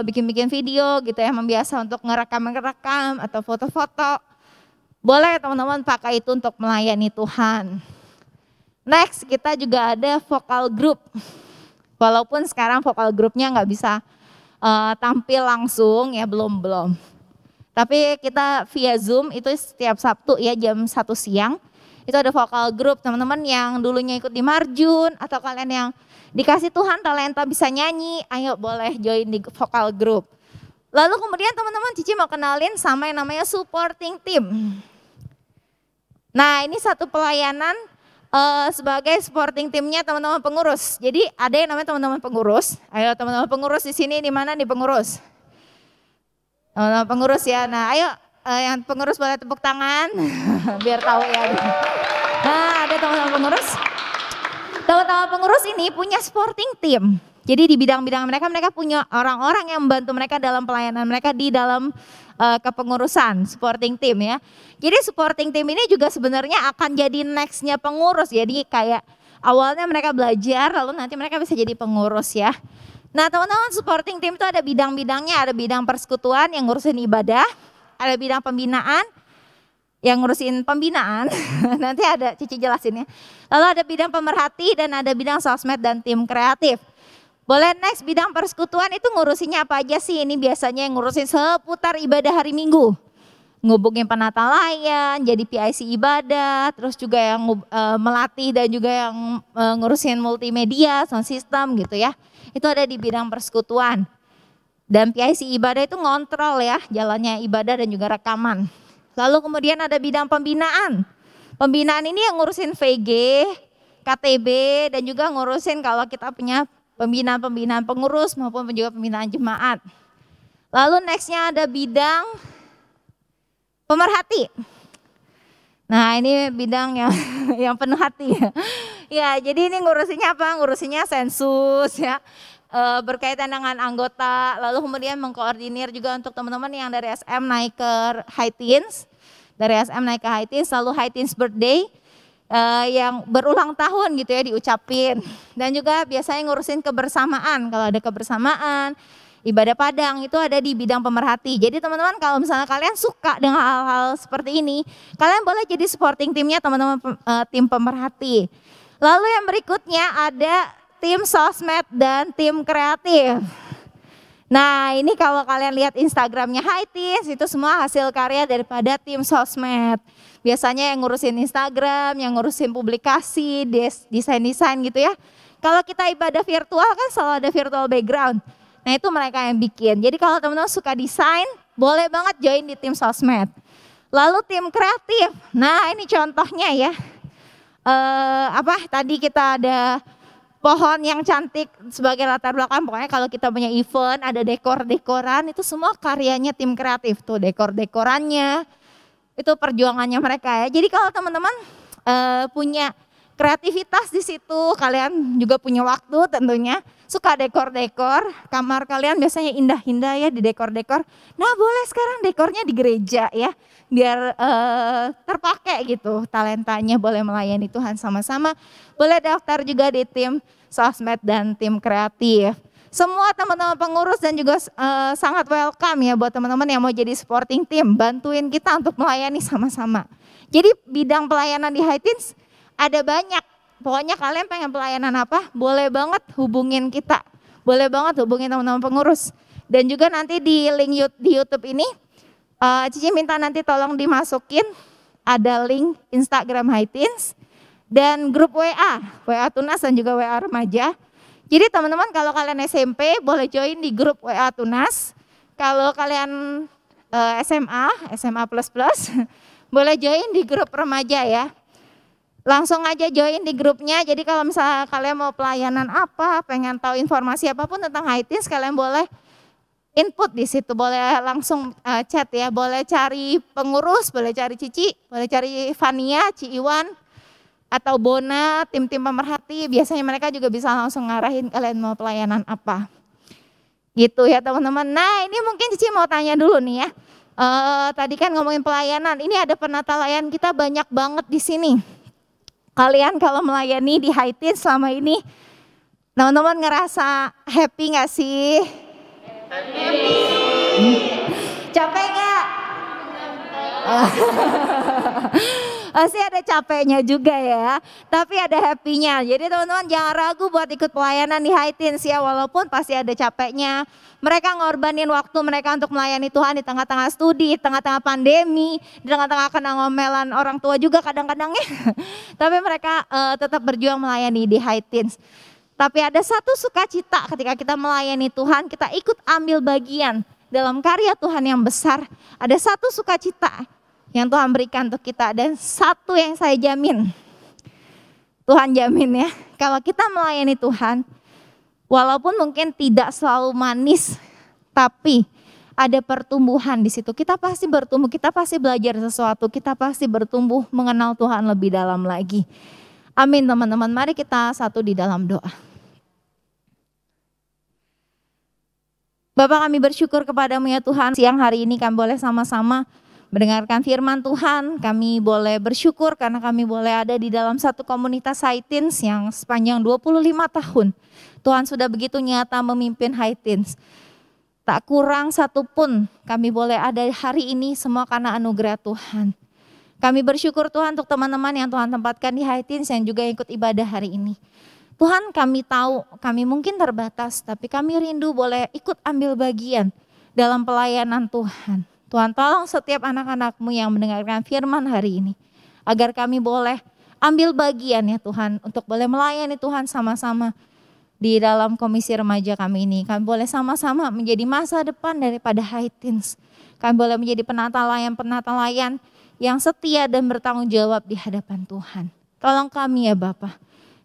bikin-bikin video gitu ya. Emang biasa untuk ngerekam atau foto-foto. Boleh teman-teman pakai itu untuk melayani Tuhan. Next kita juga ada vocal group. Walaupun sekarang vokal grupnya nggak bisa tampil langsung ya, belum. Tapi kita via Zoom itu setiap Sabtu ya jam 1 siang. Itu ada vokal grup teman-teman yang dulunya ikut di Marjun atau kalian yang dikasih Tuhan talenta bisa nyanyi, ayo boleh join di vokal group. Lalu kemudian teman-teman Cici mau kenalin sama yang namanya supporting team. Nah ini satu pelayanan sebagai supporting timnya teman-teman pengurus. Jadi ada yang namanya teman-teman pengurus. Ayo teman-teman pengurus di sini, di mana nih pengurus? Teman-teman pengurus ya. Nah, ayo yang pengurus boleh tepuk tangan biar tahu ya. Nah, ada teman-teman pengurus. Teman-teman pengurus ini punya supporting team. Jadi di bidang-bidang mereka punya orang-orang yang membantu mereka dalam pelayanan mereka di dalam kepengurusan, supporting team ya. Jadi supporting team ini juga sebenarnya akan jadi nextnya pengurus. Jadi kayak awalnya mereka belajar lalu nanti mereka bisa jadi pengurus ya. Nah teman-teman supporting team itu ada bidang-bidangnya, ada bidang persekutuan yang ngurusin ibadah, ada bidang pembinaan yang ngurusin pembinaan, nanti ada Cici jelasin ya. Lalu ada bidang pemerhati dan ada bidang sosmed dan tim kreatif. Boleh next bidang persekutuan itu ngurusinnya apa aja sih? Ini biasanya yang ngurusin seputar ibadah hari Minggu. Ngubungin penata layan, jadi PIC ibadah, terus juga yang melatih dan juga yang ngurusin multimedia, sound system gitu ya. Itu ada di bidang persekutuan. Dan PIC ibadah itu ngontrol ya jalannya ibadah dan juga rekaman. Lalu kemudian ada bidang pembinaan. Pembinaan ini yang ngurusin VG, KTB dan juga ngurusin kalau kita punya pembinaan pengurus maupun juga pembinaan jemaat. Lalu nextnya ada bidang pemerhati. Nah ini bidang yang penuh hati ya. Ya jadi ini ngurusinnya apa? Ngurusinnya sensus ya. Berkaitan dengan anggota. Lalu kemudian mengkoordinir juga untuk teman-teman yang dari SM naik ke High Teens. Dari SM naik ke High Teens, lalu High Teens Birthday. Yang berulang tahun gitu ya diucapin. Dan juga biasanya ngurusin kebersamaan. Kalau ada kebersamaan, ibadah padang itu ada di bidang pemerhati. Jadi teman-teman kalau misalnya kalian suka dengan hal-hal seperti ini, kalian boleh jadi supporting timnya teman-teman tim pemerhati. Lalu yang berikutnya ada tim sosmed dan tim kreatif. Nah ini kalau kalian lihat Instagramnya High Teens itu semua hasil karya daripada tim sosmed. Biasanya yang ngurusin Instagram, yang ngurusin publikasi, desain-desain gitu ya. Kalau kita ibadah virtual kan selalu ada virtual background. Nah itu mereka yang bikin. Jadi kalau teman-teman suka desain, boleh banget join di tim sosmed. Lalu tim kreatif, nah ini contohnya ya. Tadi kita ada pohon yang cantik sebagai latar belakang. Pokoknya kalau kita punya event, ada dekor-dekoran, itu semua karyanya tim kreatif. Tuh dekor-dekorannya, itu perjuangannya mereka ya. Jadi kalau teman-teman punya kreativitas di situ, kalian juga punya waktu tentunya, suka dekor-dekor, kamar kalian biasanya indah-indah ya di dekor-dekor. Nah boleh sekarang dekornya di gereja ya, biar terpakai gitu talentanya, boleh melayani Tuhan sama-sama. Boleh daftar juga di tim sosmed dan tim kreatif. Semua teman-teman pengurus dan juga sangat welcome ya buat teman-teman yang mau jadi supporting team, bantuin kita untuk melayani sama-sama. Jadi bidang pelayanan di High Teens ada banyak Pokoknya kalian pengen pelayanan apa, boleh banget hubungin kita. Boleh banget hubungin teman-teman pengurus. Dan juga nanti di link di YouTube ini, Cici minta nanti tolong dimasukin, ada link Instagram Haitins dan grup WA Tunas dan juga WA Remaja. Jadi teman-teman kalau kalian SMP boleh join di grup WA Tunas. Kalau kalian SMA plus boleh join di grup remaja ya. Langsung aja join di grupnya. Jadi kalau misalnya kalian mau pelayanan apa, pengen tahu informasi apapun tentang Haitins, kalian boleh input di situ, boleh langsung chat ya, boleh cari pengurus, boleh cari Cici, boleh cari Vania, Ci Iwan, atau Bona, tim-tim pemerhati. Biasanya mereka juga bisa langsung ngarahin kalian mau pelayanan apa. Gitu ya teman-teman. Nah ini mungkin Cici mau tanya dulu nih ya. Tadi kan ngomongin pelayanan, ini ada penata layan kita banyak banget di sini. Kalian kalau melayani di Haitins selama ini, teman-teman ngerasa happy gak sih? Capek gak? Pasti ada capeknya juga ya, tapi ada happy-nya. Jadi teman-teman jangan ragu buat ikut pelayanan di Haitins ya, walaupun pasti ada capeknya. Mereka ngorbanin waktu mereka untuk melayani Tuhan di tengah-tengah studi, di tengah-tengah pandemi, di tengah-tengah kena ngomelan orang tua juga kadang-kadang ya. Tapi mereka tetap berjuang melayani di Haitins. Tapi ada satu sukacita ketika kita melayani Tuhan, kita ikut ambil bagian dalam karya Tuhan yang besar. Ada satu sukacita yang Tuhan berikan untuk kita, dan satu yang saya jamin, Tuhan jamin ya, kalau kita melayani Tuhan, walaupun mungkin tidak selalu manis, tapi ada pertumbuhan di situ. Kita pasti bertumbuh, kita pasti belajar sesuatu, kita pasti bertumbuh mengenal Tuhan lebih dalam lagi. Amin teman-teman, mari kita satu di dalam doa. Bapak, kami bersyukur kepadamu ya Tuhan, siang hari ini kami boleh sama-sama mendengarkan firman Tuhan. Kami boleh bersyukur karena kami boleh ada di dalam satu komunitas Haitins yang sepanjang 25 tahun. Tuhan sudah begitu nyata memimpin Haitins. Tak kurang satu pun kami boleh ada hari ini, semua karena anugerah Tuhan. Kami bersyukur Tuhan untuk teman-teman yang Tuhan tempatkan di Haitins yang juga ikut ibadah hari ini. Tuhan, kami tahu kami mungkin terbatas, tapi kami rindu boleh ikut ambil bagian dalam pelayanan Tuhan. Tuhan, tolong setiap anak-anak-Mu yang mendengarkan firman hari ini, agar kami boleh ambil bagian ya Tuhan, untuk boleh melayani Tuhan sama-sama di dalam komisi remaja kami ini. Kami boleh sama-sama menjadi masa depan daripada Haitins. Kami boleh menjadi penata layan yang setia dan bertanggung jawab di hadapan Tuhan. Tolong kami ya Bapa.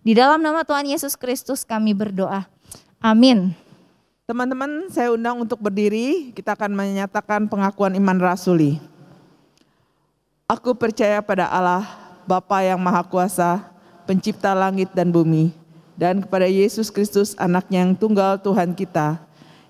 Di dalam nama Tuhan Yesus Kristus kami berdoa. Amin. Teman-teman, saya undang untuk berdiri, kita akan menyatakan pengakuan iman rasuli. Aku percaya pada Allah, Bapa yang Maha Kuasa, pencipta langit dan bumi, dan kepada Yesus Kristus anaknya yang tunggal Tuhan kita,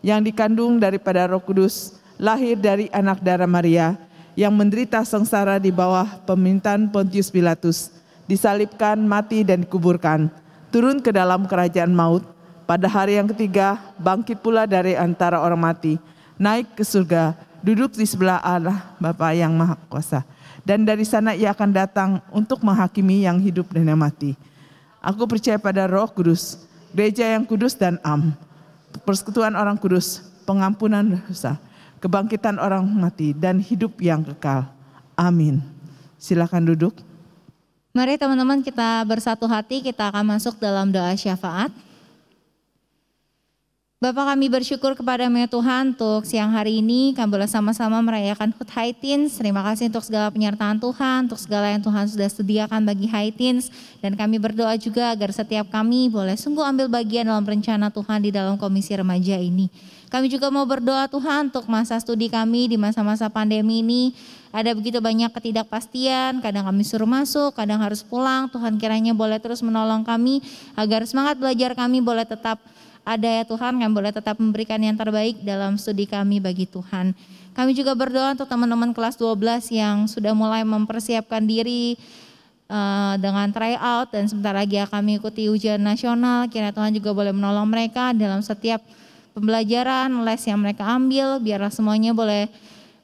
yang dikandung daripada Roh Kudus, lahir dari anak darah Maria, yang menderita sengsara di bawah pemerintahan Pontius Pilatus, disalibkan, mati dan dikuburkan, turun ke dalam kerajaan maut, pada hari yang ketiga bangkit pula dari antara orang mati, naik ke surga, duduk di sebelah Allah Bapa yang Maha Kuasa, dan dari sana ia akan datang untuk menghakimi yang hidup dan yang mati. Aku percaya pada Roh Kudus, gereja yang kudus dan persekutuan orang kudus, pengampunan dosa, kebangkitan orang mati dan hidup yang kekal. Amin. Silakan duduk. Mari teman-teman kita bersatu hati, kita akan masuk dalam doa syafaat. Bapa, kami bersyukur kepada-Mu ya Tuhan untuk siang hari ini kami boleh sama-sama merayakan HUT Haitins. Terima kasih untuk segala penyertaan Tuhan, untuk segala yang Tuhan sudah sediakan bagi Haitins. Dan kami berdoa juga agar setiap kami boleh sungguh ambil bagian dalam rencana Tuhan di dalam komisi remaja ini. Kami juga mau berdoa Tuhan untuk masa studi kami di masa-masa pandemi ini. Ada begitu banyak ketidakpastian, kadang kami suruh masuk, kadang harus pulang. Tuhan kiranya boleh terus menolong kami agar semangat belajar kami boleh tetap ada ya Tuhan, kami boleh tetap memberikan yang terbaik dalam studi kami bagi Tuhan. Kami juga berdoa untuk teman-teman kelas 12 yang sudah mulai mempersiapkan diri dengan tryout dan sebentar lagi akan mengikuti ujian nasional. Kiranya Tuhan juga boleh menolong mereka dalam setiap pembelajaran, les yang mereka ambil, biarlah semuanya boleh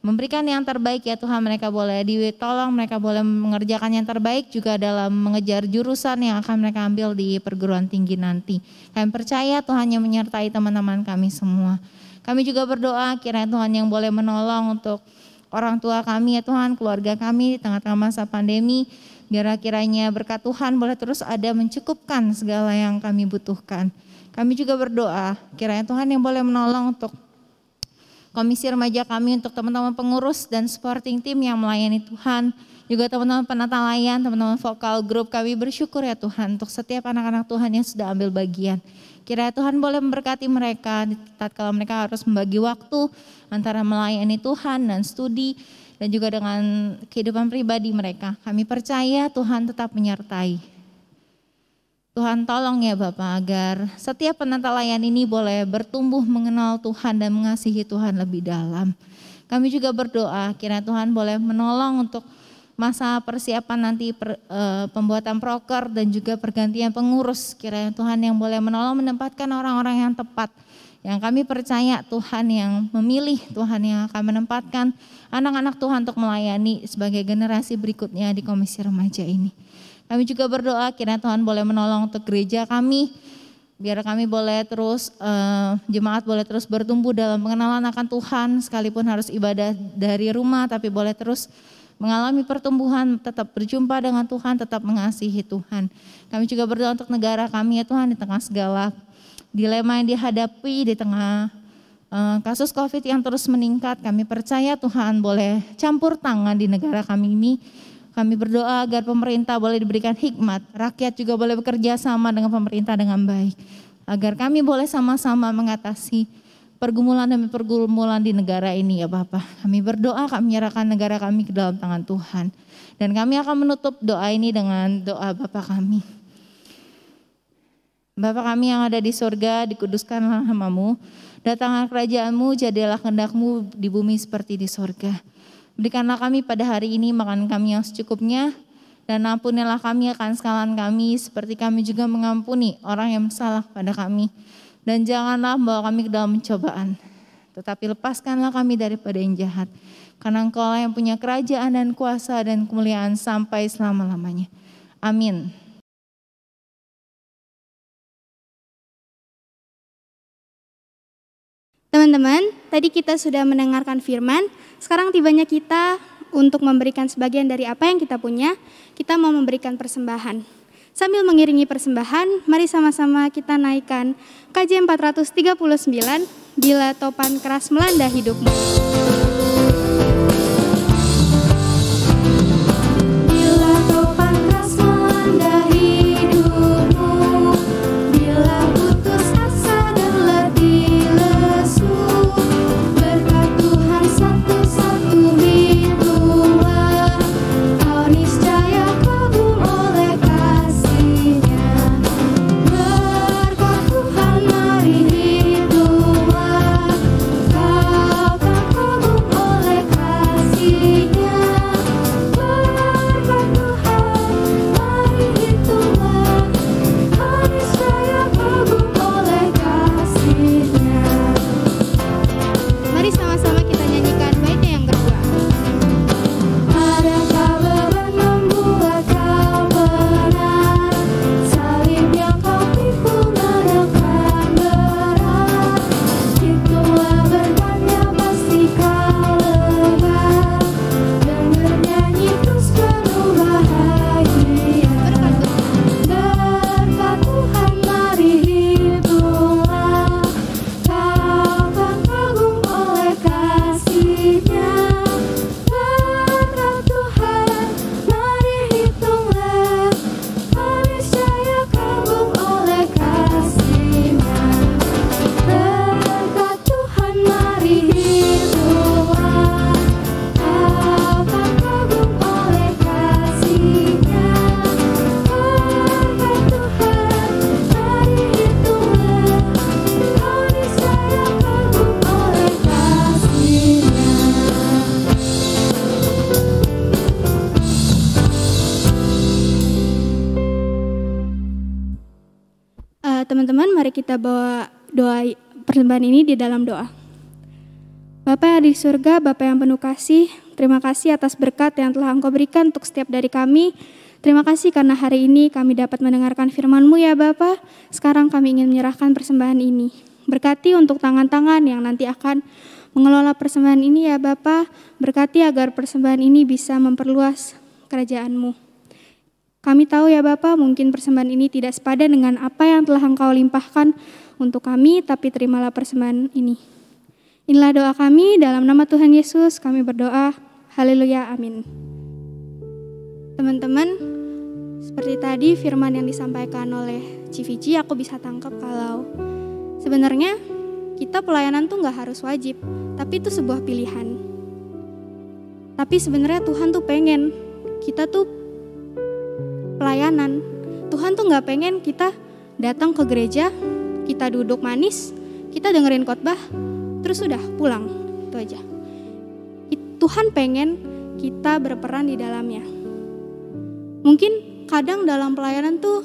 memberikan yang terbaik ya Tuhan. Mereka boleh ditolong, mereka boleh mengerjakan yang terbaik juga dalam mengejar jurusan yang akan mereka ambil di perguruan tinggi nanti. Kami percaya Tuhan yang menyertai teman-teman kami semua. Kami juga berdoa kiranya Tuhan yang boleh menolong untuk orang tua kami ya Tuhan, keluarga kami di tengah-tengah masa pandemi. Biar kiranya berkat Tuhan boleh terus ada mencukupkan segala yang kami butuhkan. Kami juga berdoa kiranya Tuhan yang boleh menolong untuk komisi remaja kami, untuk teman-teman pengurus dan supporting team yang melayani Tuhan. Juga teman-teman penata layan, teman-teman vokal grup, kami bersyukur ya Tuhan untuk setiap anak-anak Tuhan yang sudah ambil bagian. Kiranya Tuhan boleh memberkati mereka di saat kalau mereka harus membagi waktu antara melayani Tuhan dan studi dan juga dengan kehidupan pribadi mereka. Kami percaya Tuhan tetap menyertai. Tuhan tolong ya Bapak agar setiap penata layan ini boleh bertumbuh mengenal Tuhan dan mengasihi Tuhan lebih dalam. Kami juga berdoa kiranya Tuhan boleh menolong untuk masa persiapan nanti pembuatan proker dan juga pergantian pengurus. Kiranya Tuhan yang boleh menolong menempatkan orang-orang yang tepat. Yang kami percaya Tuhan yang memilih, Tuhan yang akan menempatkan anak-anak Tuhan untuk melayani sebagai generasi berikutnya di komisi remaja ini. Kami juga berdoa kiranya Tuhan boleh menolong untuk gereja kami, biar kami boleh terus, jemaat boleh terus bertumbuh dalam pengenalan akan Tuhan, sekalipun harus ibadah dari rumah, tapi boleh terus mengalami pertumbuhan, tetap berjumpa dengan Tuhan, tetap mengasihi Tuhan. Kami juga berdoa untuk negara kami ya Tuhan, di tengah segala dilema yang dihadapi, di tengah kasus COVID yang terus meningkat. Kami percaya Tuhan boleh campur tangan di negara kami ini. Kami berdoa agar pemerintah boleh diberikan hikmat, rakyat juga boleh bekerja sama dengan pemerintah dengan baik. Agar kami boleh sama-sama mengatasi pergumulan demi pergumulan di negara ini ya Bapak. Kami berdoa, kami menyerahkan negara kami ke dalam tangan Tuhan. Dan kami akan menutup doa ini dengan doa Bapa kami. Bapa kami yang ada di surga, dikuduskanlah nama-Mu. Datanglah kerajaan-Mu, jadilah kehendak-Mu di bumi seperti di surga. Berikanlah kami pada hari ini makan kami yang secukupnya, dan ampunilah kami akan kesalahan kami seperti kami juga mengampuni orang yang bersalah pada kami. Dan janganlah membawa kami ke dalam pencobaan, tetapi lepaskanlah kami daripada yang jahat. Karena Engkau-lah yang punya kerajaan dan kuasa dan kemuliaan sampai selama-lamanya. Amin. Teman-teman, tadi kita sudah mendengarkan firman, sekarang tibanya kita untuk memberikan sebagian dari apa yang kita punya, kita mau memberikan persembahan. Sambil mengiringi persembahan, mari sama-sama kita naikkan KJ 439, Bila Topan Keras Melanda Hidupmu. Bila topan keras melanda hidupmu, bila putus asa dan letih lesu, berkat Tuhan satu-satu hitunglah, kau niscaya kagum oleh kasih-Nya. Berkat Tuhan mari hitunglah, kau tak kagum oleh kasih-Nya. Berkat Tuhan mari hitunglah, kau niscaya kagum oleh kasih-Nya. Mari sama-sama kita nyanyikan baitnya yang kedua. Adakah beban membuat kau berat, salib yang kau pikul menekan berat, hitunglah berkatnya pasti kau lega, dengar nyanyi terus penuh bahagia. Berkat Tuhan mari hitunglah, kau tak kagum oleh kasih-Nya. Berkat Tuhan mari hitunglah, kau niscaya kagum oleh kasih-Nya. Berkat Tuhan mari hitunglah, kau tak kagum oleh kasih-Nya. Berkat Tuhan mari hitunglah, kau niscaya kagum oleh kasih-Nya. Teman-teman, mari kita bawa doa persembahan ini di dalam doa. Bapa yang di surga, Bapa yang penuh kasih, terima kasih atas berkat yang telah Engkau berikan untuk setiap dari kami. Terima kasih karena hari ini kami dapat mendengarkan firman-Mu ya Bapa. Sekarang kami ingin menyerahkan persembahan ini. Berkati untuk tangan-tangan yang nanti akan mengelola persembahan ini ya Bapa. Berkati agar persembahan ini bisa memperluas kerajaan-Mu. Kami tahu ya Bapa, mungkin persembahan ini tidak sepadan dengan apa yang telah Engkau limpahkan untuk kami, tapi terimalah persembahan ini. Inilah doa kami, dalam nama Tuhan Yesus kami berdoa. Haleluya, amin. Teman-teman, seperti tadi firman yang disampaikan oleh Civici, aku bisa tangkap kalau sebenarnya kita pelayanan tuh gak harus wajib, tapi itu sebuah pilihan. Tapi sebenarnya Tuhan tuh pengen kita tuh pelayanan. Tuhan tuh gak pengen kita datang ke gereja, kita duduk manis, kita dengerin khotbah, terus sudah pulang, itu aja. Tuhan pengen kita berperan di dalamnya. Mungkin kadang dalam pelayanan tuh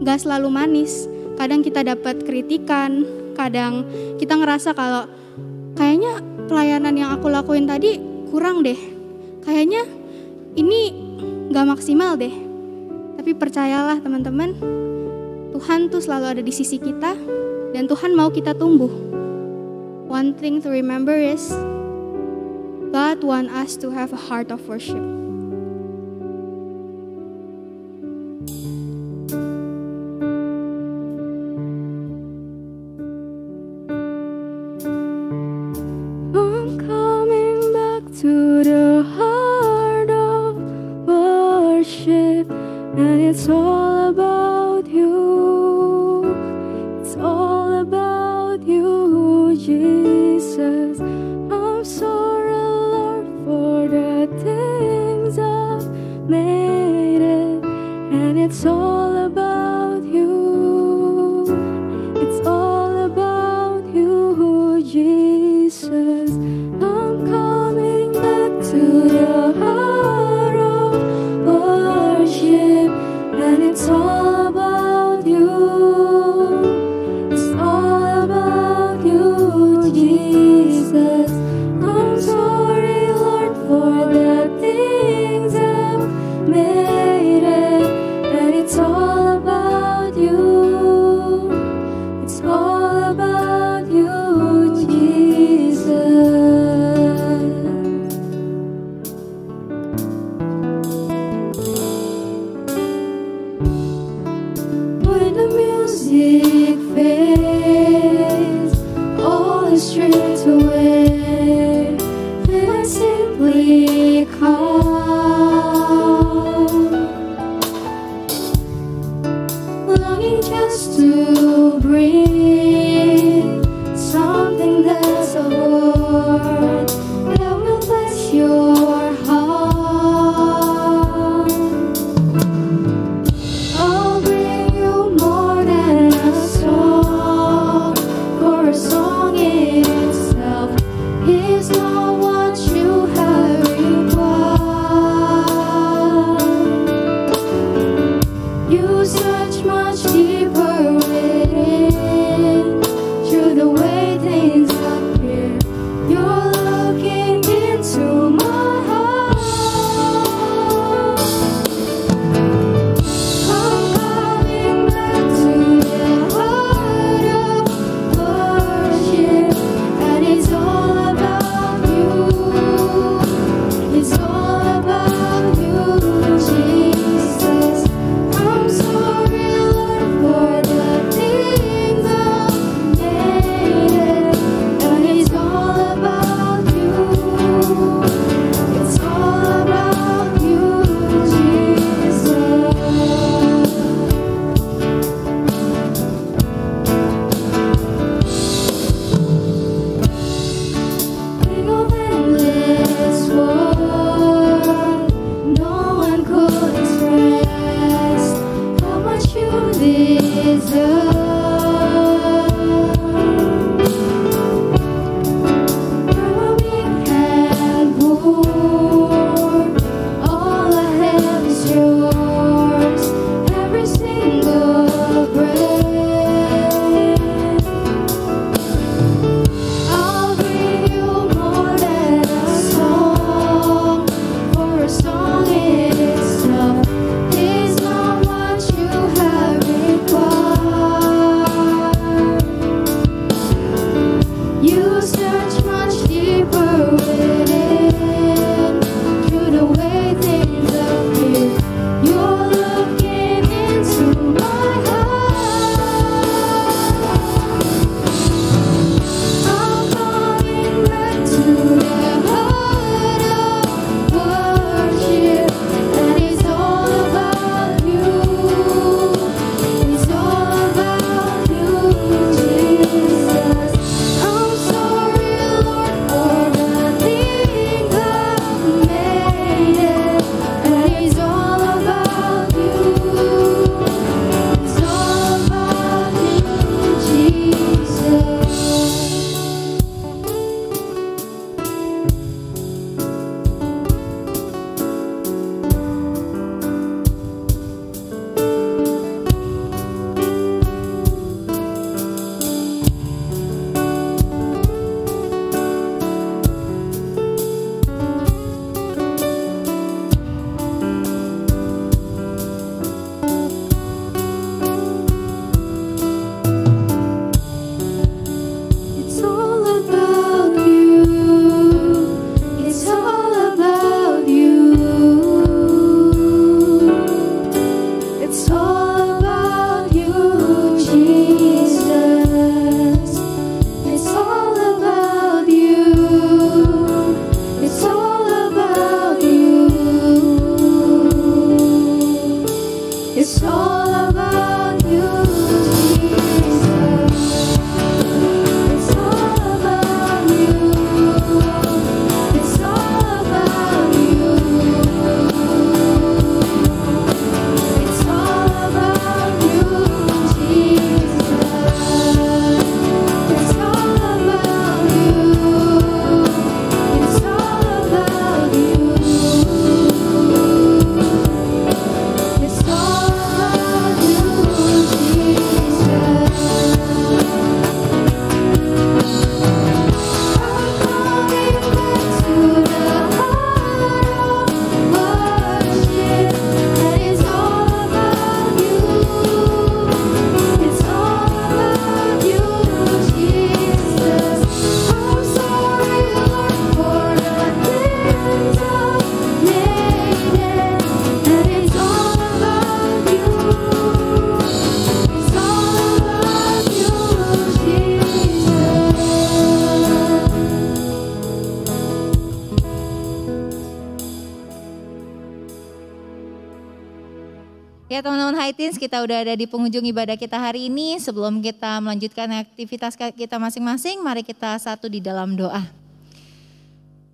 gak selalu manis. Kadang kita dapat kritikan, kadang kita ngerasa kalau kayaknya pelayanan yang aku lakuin tadi kurang deh. Kayaknya ini gak maksimal deh. Tapi percayalah teman-teman, Tuhan tuh selalu ada di sisi kita dan Tuhan mau kita tumbuh. One thing to remember is God wants us to have a heart of worship. I'm coming back to the heart of worship, and it's all about you. It's all about you, Jesus. I'm sorry, Lord, for the things I've made it, and it's all about you. It's all about you, Jesus. I'm coming back to the heart of worship, and it's all about you. It's all about you, Jesus. I'm sorry, Lord, for the things I've made it, and it's all about you. It's all about you, Jesus. When the music fades, all is stripped away, and I simply come, longing just to bring something that's a word that will bless your heart. I'll bring you more than a song, for a song in itself is not what you have required. You search much deeper within. Ya teman-teman High Teens, kita udah ada di penghujung ibadah kita hari ini. Sebelum kita melanjutkan aktivitas kita masing-masing, mari kita satu di dalam doa.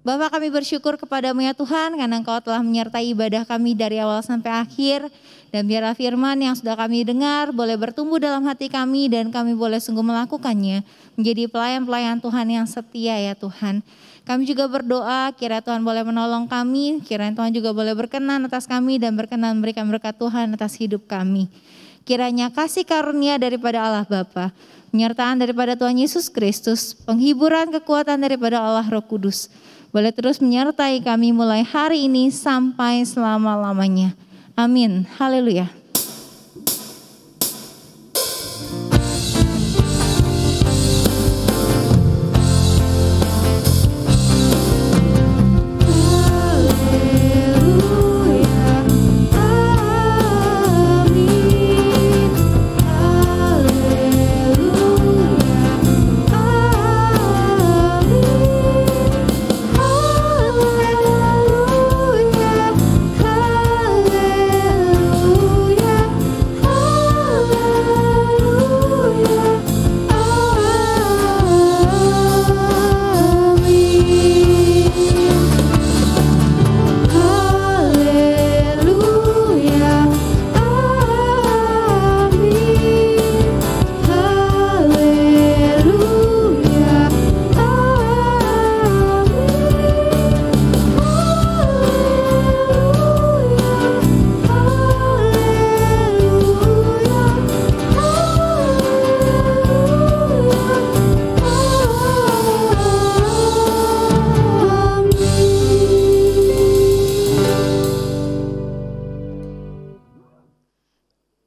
Bapa, kami bersyukur kepadamu ya Tuhan, karena Engkau telah menyertai ibadah kami dari awal sampai akhir. Dan biarlah firman yang sudah kami dengar boleh bertumbuh dalam hati kami dan kami boleh sungguh melakukannya. Menjadi pelayan-pelayan Tuhan yang setia ya Tuhan. Kami juga berdoa kiranya Tuhan boleh menolong kami, kiranya Tuhan juga boleh berkenan atas kami dan berkenan memberikan berkat Tuhan atas hidup kami. Kiranya kasih karunia daripada Allah Bapa, penyertaan daripada Tuhan Yesus Kristus, penghiburan kekuatan daripada Allah Roh Kudus, boleh terus menyertai kami mulai hari ini sampai selama-lamanya. Amin. Haleluya.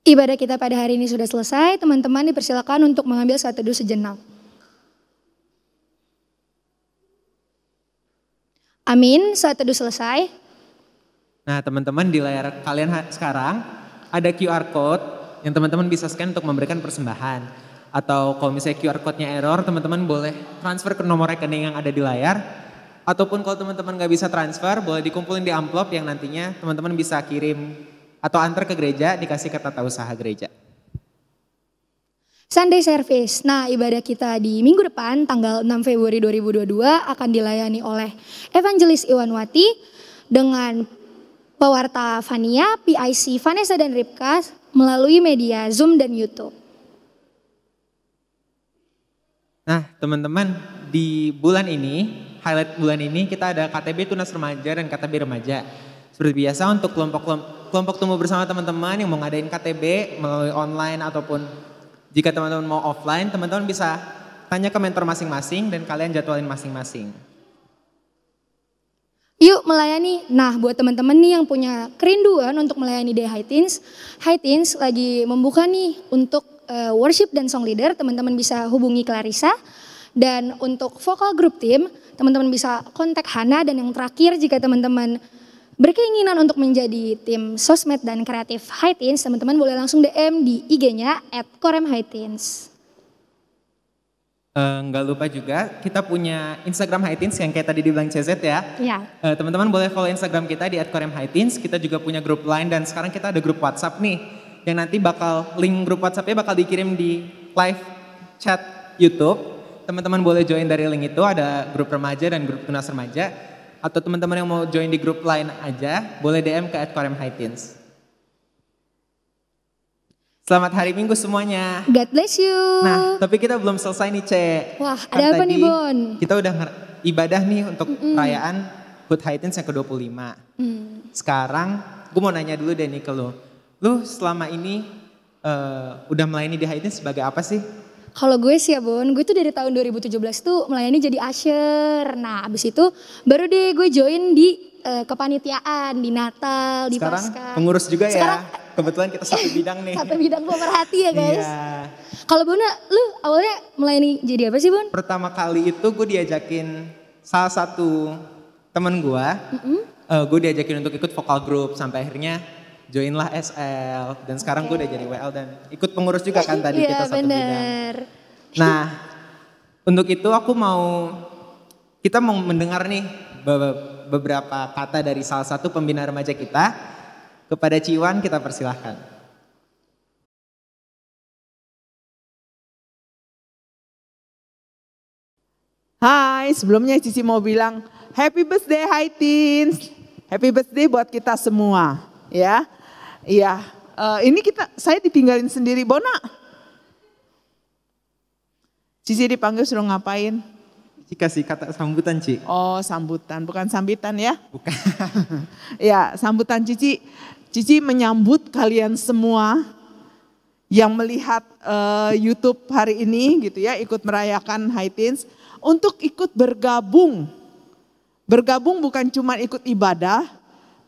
Ibadah kita pada hari ini sudah selesai, teman-teman dipersilakan untuk mengambil saat teduh sejenak. Amin, saat teduh selesai. Nah teman-teman, di layar kalian sekarang ada QR Code yang teman-teman bisa scan untuk memberikan persembahan. Atau kalau misalnya QR Code-nya error, teman-teman boleh transfer ke nomor rekening yang ada di layar. Ataupun kalau teman-teman gak bisa transfer, boleh dikumpulin di amplop yang nantinya teman-teman bisa kirim atau antar ke gereja, dikasih ke tata usaha gereja. Sunday Service. Nah, ibadah kita di minggu depan tanggal 6 Februari 2022 akan dilayani oleh Evangelis Iwanwati dengan pewarta Fania, PIC Vanessa dan Ripka melalui media Zoom dan YouTube. Nah, teman-teman, di bulan ini, highlight bulan ini kita ada KTB Tunas Remaja dan KTB Remaja. Seperti biasa untuk kelompok tumbuh bersama teman-teman yang mau ngadain KTB melalui online ataupun jika teman-teman mau offline, teman-teman bisa tanya ke mentor masing-masing dan kalian jadwalin masing-masing. Yuk melayani. Nah, buat teman-teman nih yang punya kerinduan untuk melayani di High Teens lagi membuka nih untuk worship dan song leader, teman-teman bisa hubungi Clarissa. Dan untuk vokal group team, teman-teman bisa kontak Hana. Dan yang terakhir, jika teman-teman berkeinginan untuk menjadi tim sosmed dan kreatif High Teens, teman-teman boleh langsung DM di IG-nya @koremhightheens. Nggak lupa juga kita punya Instagram High Teens yang kayak tadi dibilang CZ ya. Iya. Teman-teman boleh follow Instagram kita di @koremhightheens. Kita juga punya grup line dan sekarang kita ada grup WhatsApp nih. Yang nanti link grup WhatsApp-nya bakal dikirim di live chat YouTube. Teman-teman boleh join dari link itu, ada grup remaja dan grup tunas remaja. Atau teman-teman yang mau join di grup lain aja, boleh DM ke @koremhightheens. Selamat hari Minggu semuanya. God bless you. Nah, tapi kita belum selesai nih, Ce. Wah, Kan ada apa nih, tadi Bon? Kita udah ibadah nih untuk perayaan HUT High Teens yang ke-25. Sekarang, gue mau nanya dulu deh nih ke lu. Lu selama ini udah melayani di High Teens sebagai apa sih? Kalau gue sih ya Bon, gue tuh dari tahun 2017 tuh melayani jadi usher. Nah abis itu baru deh gue join di kepanitiaan, di Natal, di Sekarang Paskah. pengurus juga Sekarang, ya, kebetulan kita satu bidang nih. Satu bidang pemerhati ya guys. Iya. Kalau Bona, lu awalnya melayani jadi apa sih Bon? Pertama kali itu gue diajakin salah satu temen gue, gue diajakin untuk ikut vokal group sampai akhirnya join lah SL dan sekarang gue udah jadi WL dan ikut pengurus juga kan tadi kita satu bidang. Nah untuk itu kita mau mendengar nih beberapa kata dari salah satu pembina remaja kita. Kepada Ciwan kita persilahkan. Hai, sebelumnya Cici mau bilang happy birthday High Teens. Happy birthday buat kita semua, ya. Iya, ini saya ditinggalin sendiri. Bona, Cici dipanggil suruh ngapain? Cici kasih kata sambutan, Ci. Oh, sambutan, bukan sambitan ya? Bukan. Ya, sambutan Cici. Cici menyambut kalian semua yang melihat YouTube hari ini gitu ya, ikut merayakan High Teens untuk ikut bergabung. Bergabung bukan cuma ikut ibadah,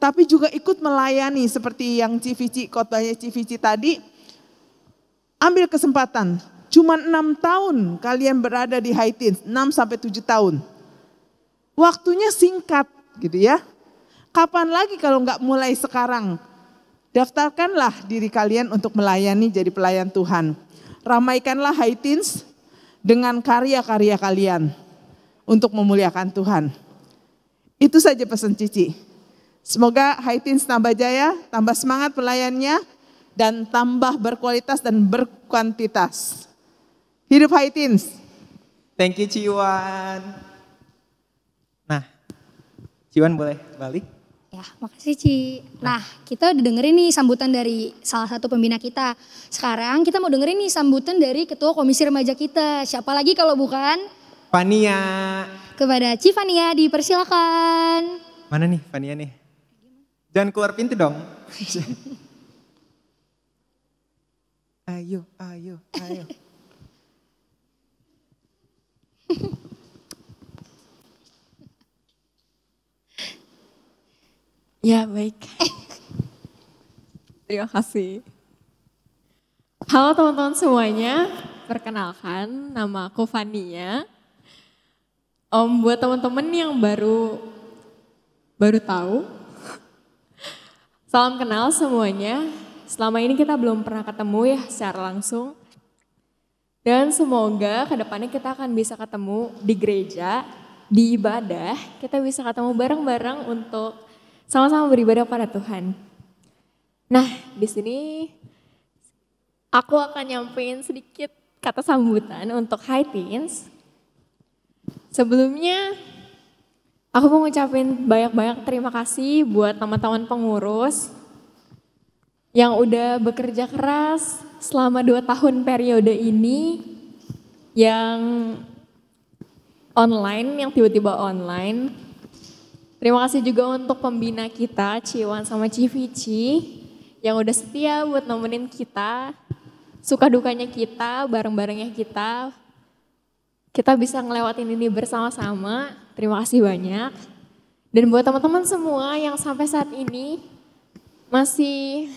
tapi juga ikut melayani seperti yang Civici, khotbahnya Civici tadi. Ambil kesempatan, cuma 6 tahun kalian berada di High Teens, 6 sampai 7 tahun. Waktunya singkat gitu ya. Kapan lagi kalau nggak mulai sekarang? Daftarkanlah diri kalian untuk melayani jadi pelayan Tuhan. Ramaikanlah High Teens dengan karya-karya kalian untuk memuliakan Tuhan. Itu saja pesan Cici. Semoga High Teens tambah jaya, tambah semangat pelayannya, dan tambah berkualitas dan berkuantitas. Hidup High Teens. Thank you Ciwan. Nah, Ciwan boleh balik? Ya, makasih Ci. Nah, kita udah dengerin nih sambutan dari salah satu pembina kita. Sekarang kita mau dengerin nih sambutan dari Ketua Komisi Remaja kita. Siapa lagi kalau bukan? Fania. Kepada Ci Fania dipersilakan. Mana nih Fania nih? Jangan keluar pintu dong. Ayo. Ya baik, terima kasih. Halo teman-teman semuanya, perkenalkan nama aku Fania. Buat teman-teman yang baru tahu, salam kenal semuanya. Selama ini kita belum pernah ketemu ya secara langsung. Dan semoga kedepannya kita akan bisa ketemu di gereja, di ibadah, kita bisa ketemu bareng-bareng untuk sama-sama beribadah pada Tuhan. Nah, di sini aku akan nyampein sedikit kata sambutan untuk High Teens. Sebelumnya, aku mau ngucapin banyak-banyak terima kasih buat teman-teman pengurus yang udah bekerja keras selama 2 tahun periode ini, yang online, yang tiba-tiba online. Terima kasih juga untuk pembina kita, Ciwan sama Civici, yang udah setia buat nemenin kita, suka dukanya kita, bareng-barengnya kita. Kita bisa ngelewatin ini bersama-sama, terima kasih banyak. Dan buat teman-teman semua yang sampai saat ini masih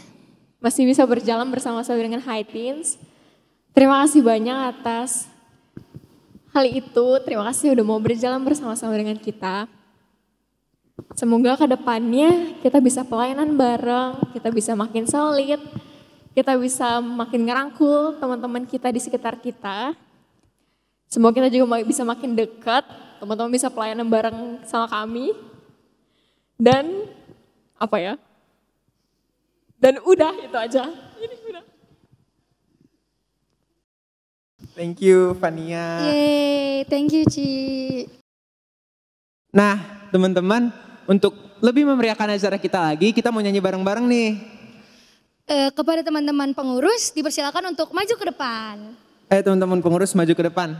bisa berjalan bersama-sama dengan High Teens, terima kasih banyak atas hal itu, terima kasih udah mau berjalan bersama-sama dengan kita. Semoga kedepannya kita bisa pelayanan bareng, kita bisa makin solid, kita bisa makin ngerangkul teman-teman kita di sekitar kita. Semoga kita juga bisa makin dekat, teman-teman bisa pelayanan bareng sama kami. Dan Dan udah itu aja. Ini udah. Thank you Fania. Yeay, thank you Ci. Nah teman-teman, untuk lebih memeriahkan acara kita lagi, kita mau nyanyi bareng-bareng nih. Kepada teman-teman pengurus, dipersilakan untuk maju ke depan. Teman-teman pengurus maju ke depan.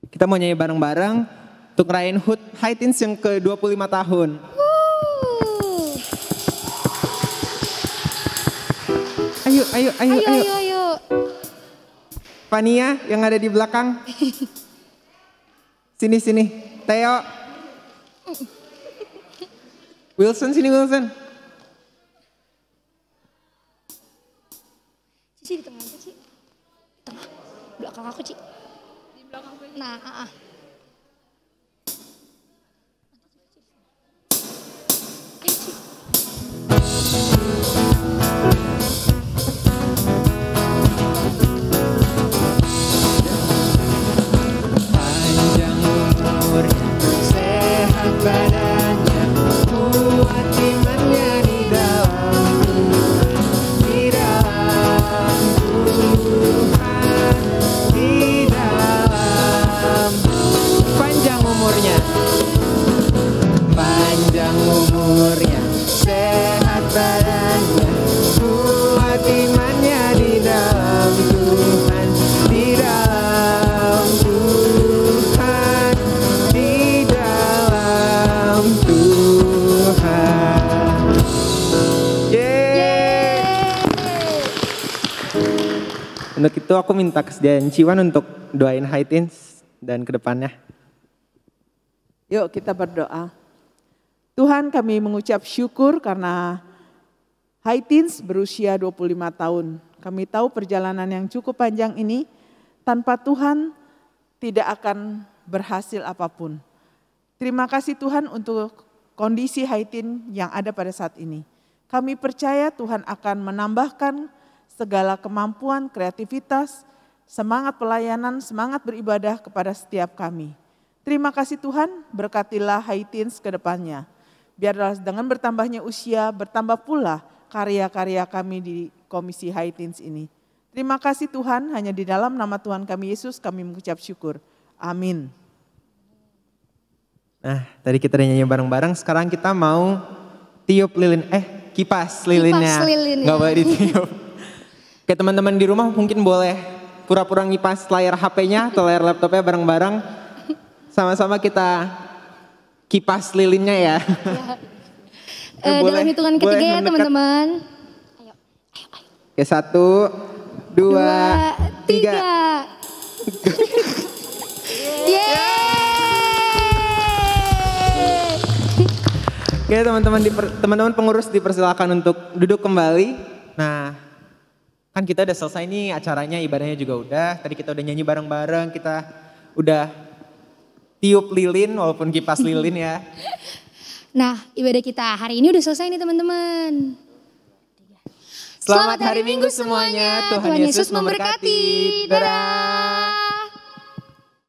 Kita mau nyanyi bareng-bareng untuk ngerayain HUT High Teens yang ke-25 tahun. Ayo. Fania yang ada di belakang. Sini. Theo. Wilson, sini Wilson. Cici di tengah aja, Ci. Tengah. Belakang aku, Ci. Di belakang gue. Nah, Panjang umur, sehat badannya, kuat imannya. Untuk itu aku minta kesediaan Ciwan untuk doain High Teens dan kedepannya. Yuk kita berdoa. Tuhan, kami mengucap syukur karena High Teens berusia 25 tahun. Kami tahu perjalanan yang cukup panjang ini tanpa Tuhan tidak akan berhasil apapun. Terima kasih Tuhan untuk kondisi High Teen yang ada pada saat ini. Kami percaya Tuhan akan menambahkan segala kemampuan, kreativitas, semangat pelayanan, semangat beribadah kepada setiap kami. Terima kasih Tuhan, berkatilah High Teens ke depannya. Biarlah dengan bertambahnya usia, bertambah pula karya-karya kami di Komisi High Teens ini. Terima kasih Tuhan, hanya di dalam nama Tuhan kami Yesus kami mengucap syukur. Amin. Nah, tadi kita udah nyanyi bareng-bareng, sekarang kita mau tiup lilin, kipas lilinnya. Kipas lilinnya. Gak boleh ditiup. Oke, teman-teman di rumah mungkin boleh pura-pura ngipas layar HP-nya atau layar laptopnya bareng-bareng. Sama-sama kita kipas lilinnya ya. Dalam hitungan ketiga ya teman-teman. Oke, 1, 2, 3. Oke, teman-teman pengurus dipersilakan untuk duduk kembali. Nah, kan kita udah selesai nih acaranya, ibadahnya juga udah. Tadi kita udah nyanyi bareng-bareng, kita udah tiup lilin walaupun kipas lilin ya. Nah, ibadah kita hari ini udah selesai nih teman-teman. Selamat hari Minggu semuanya. Tuhan Yesus memberkati. Dadah.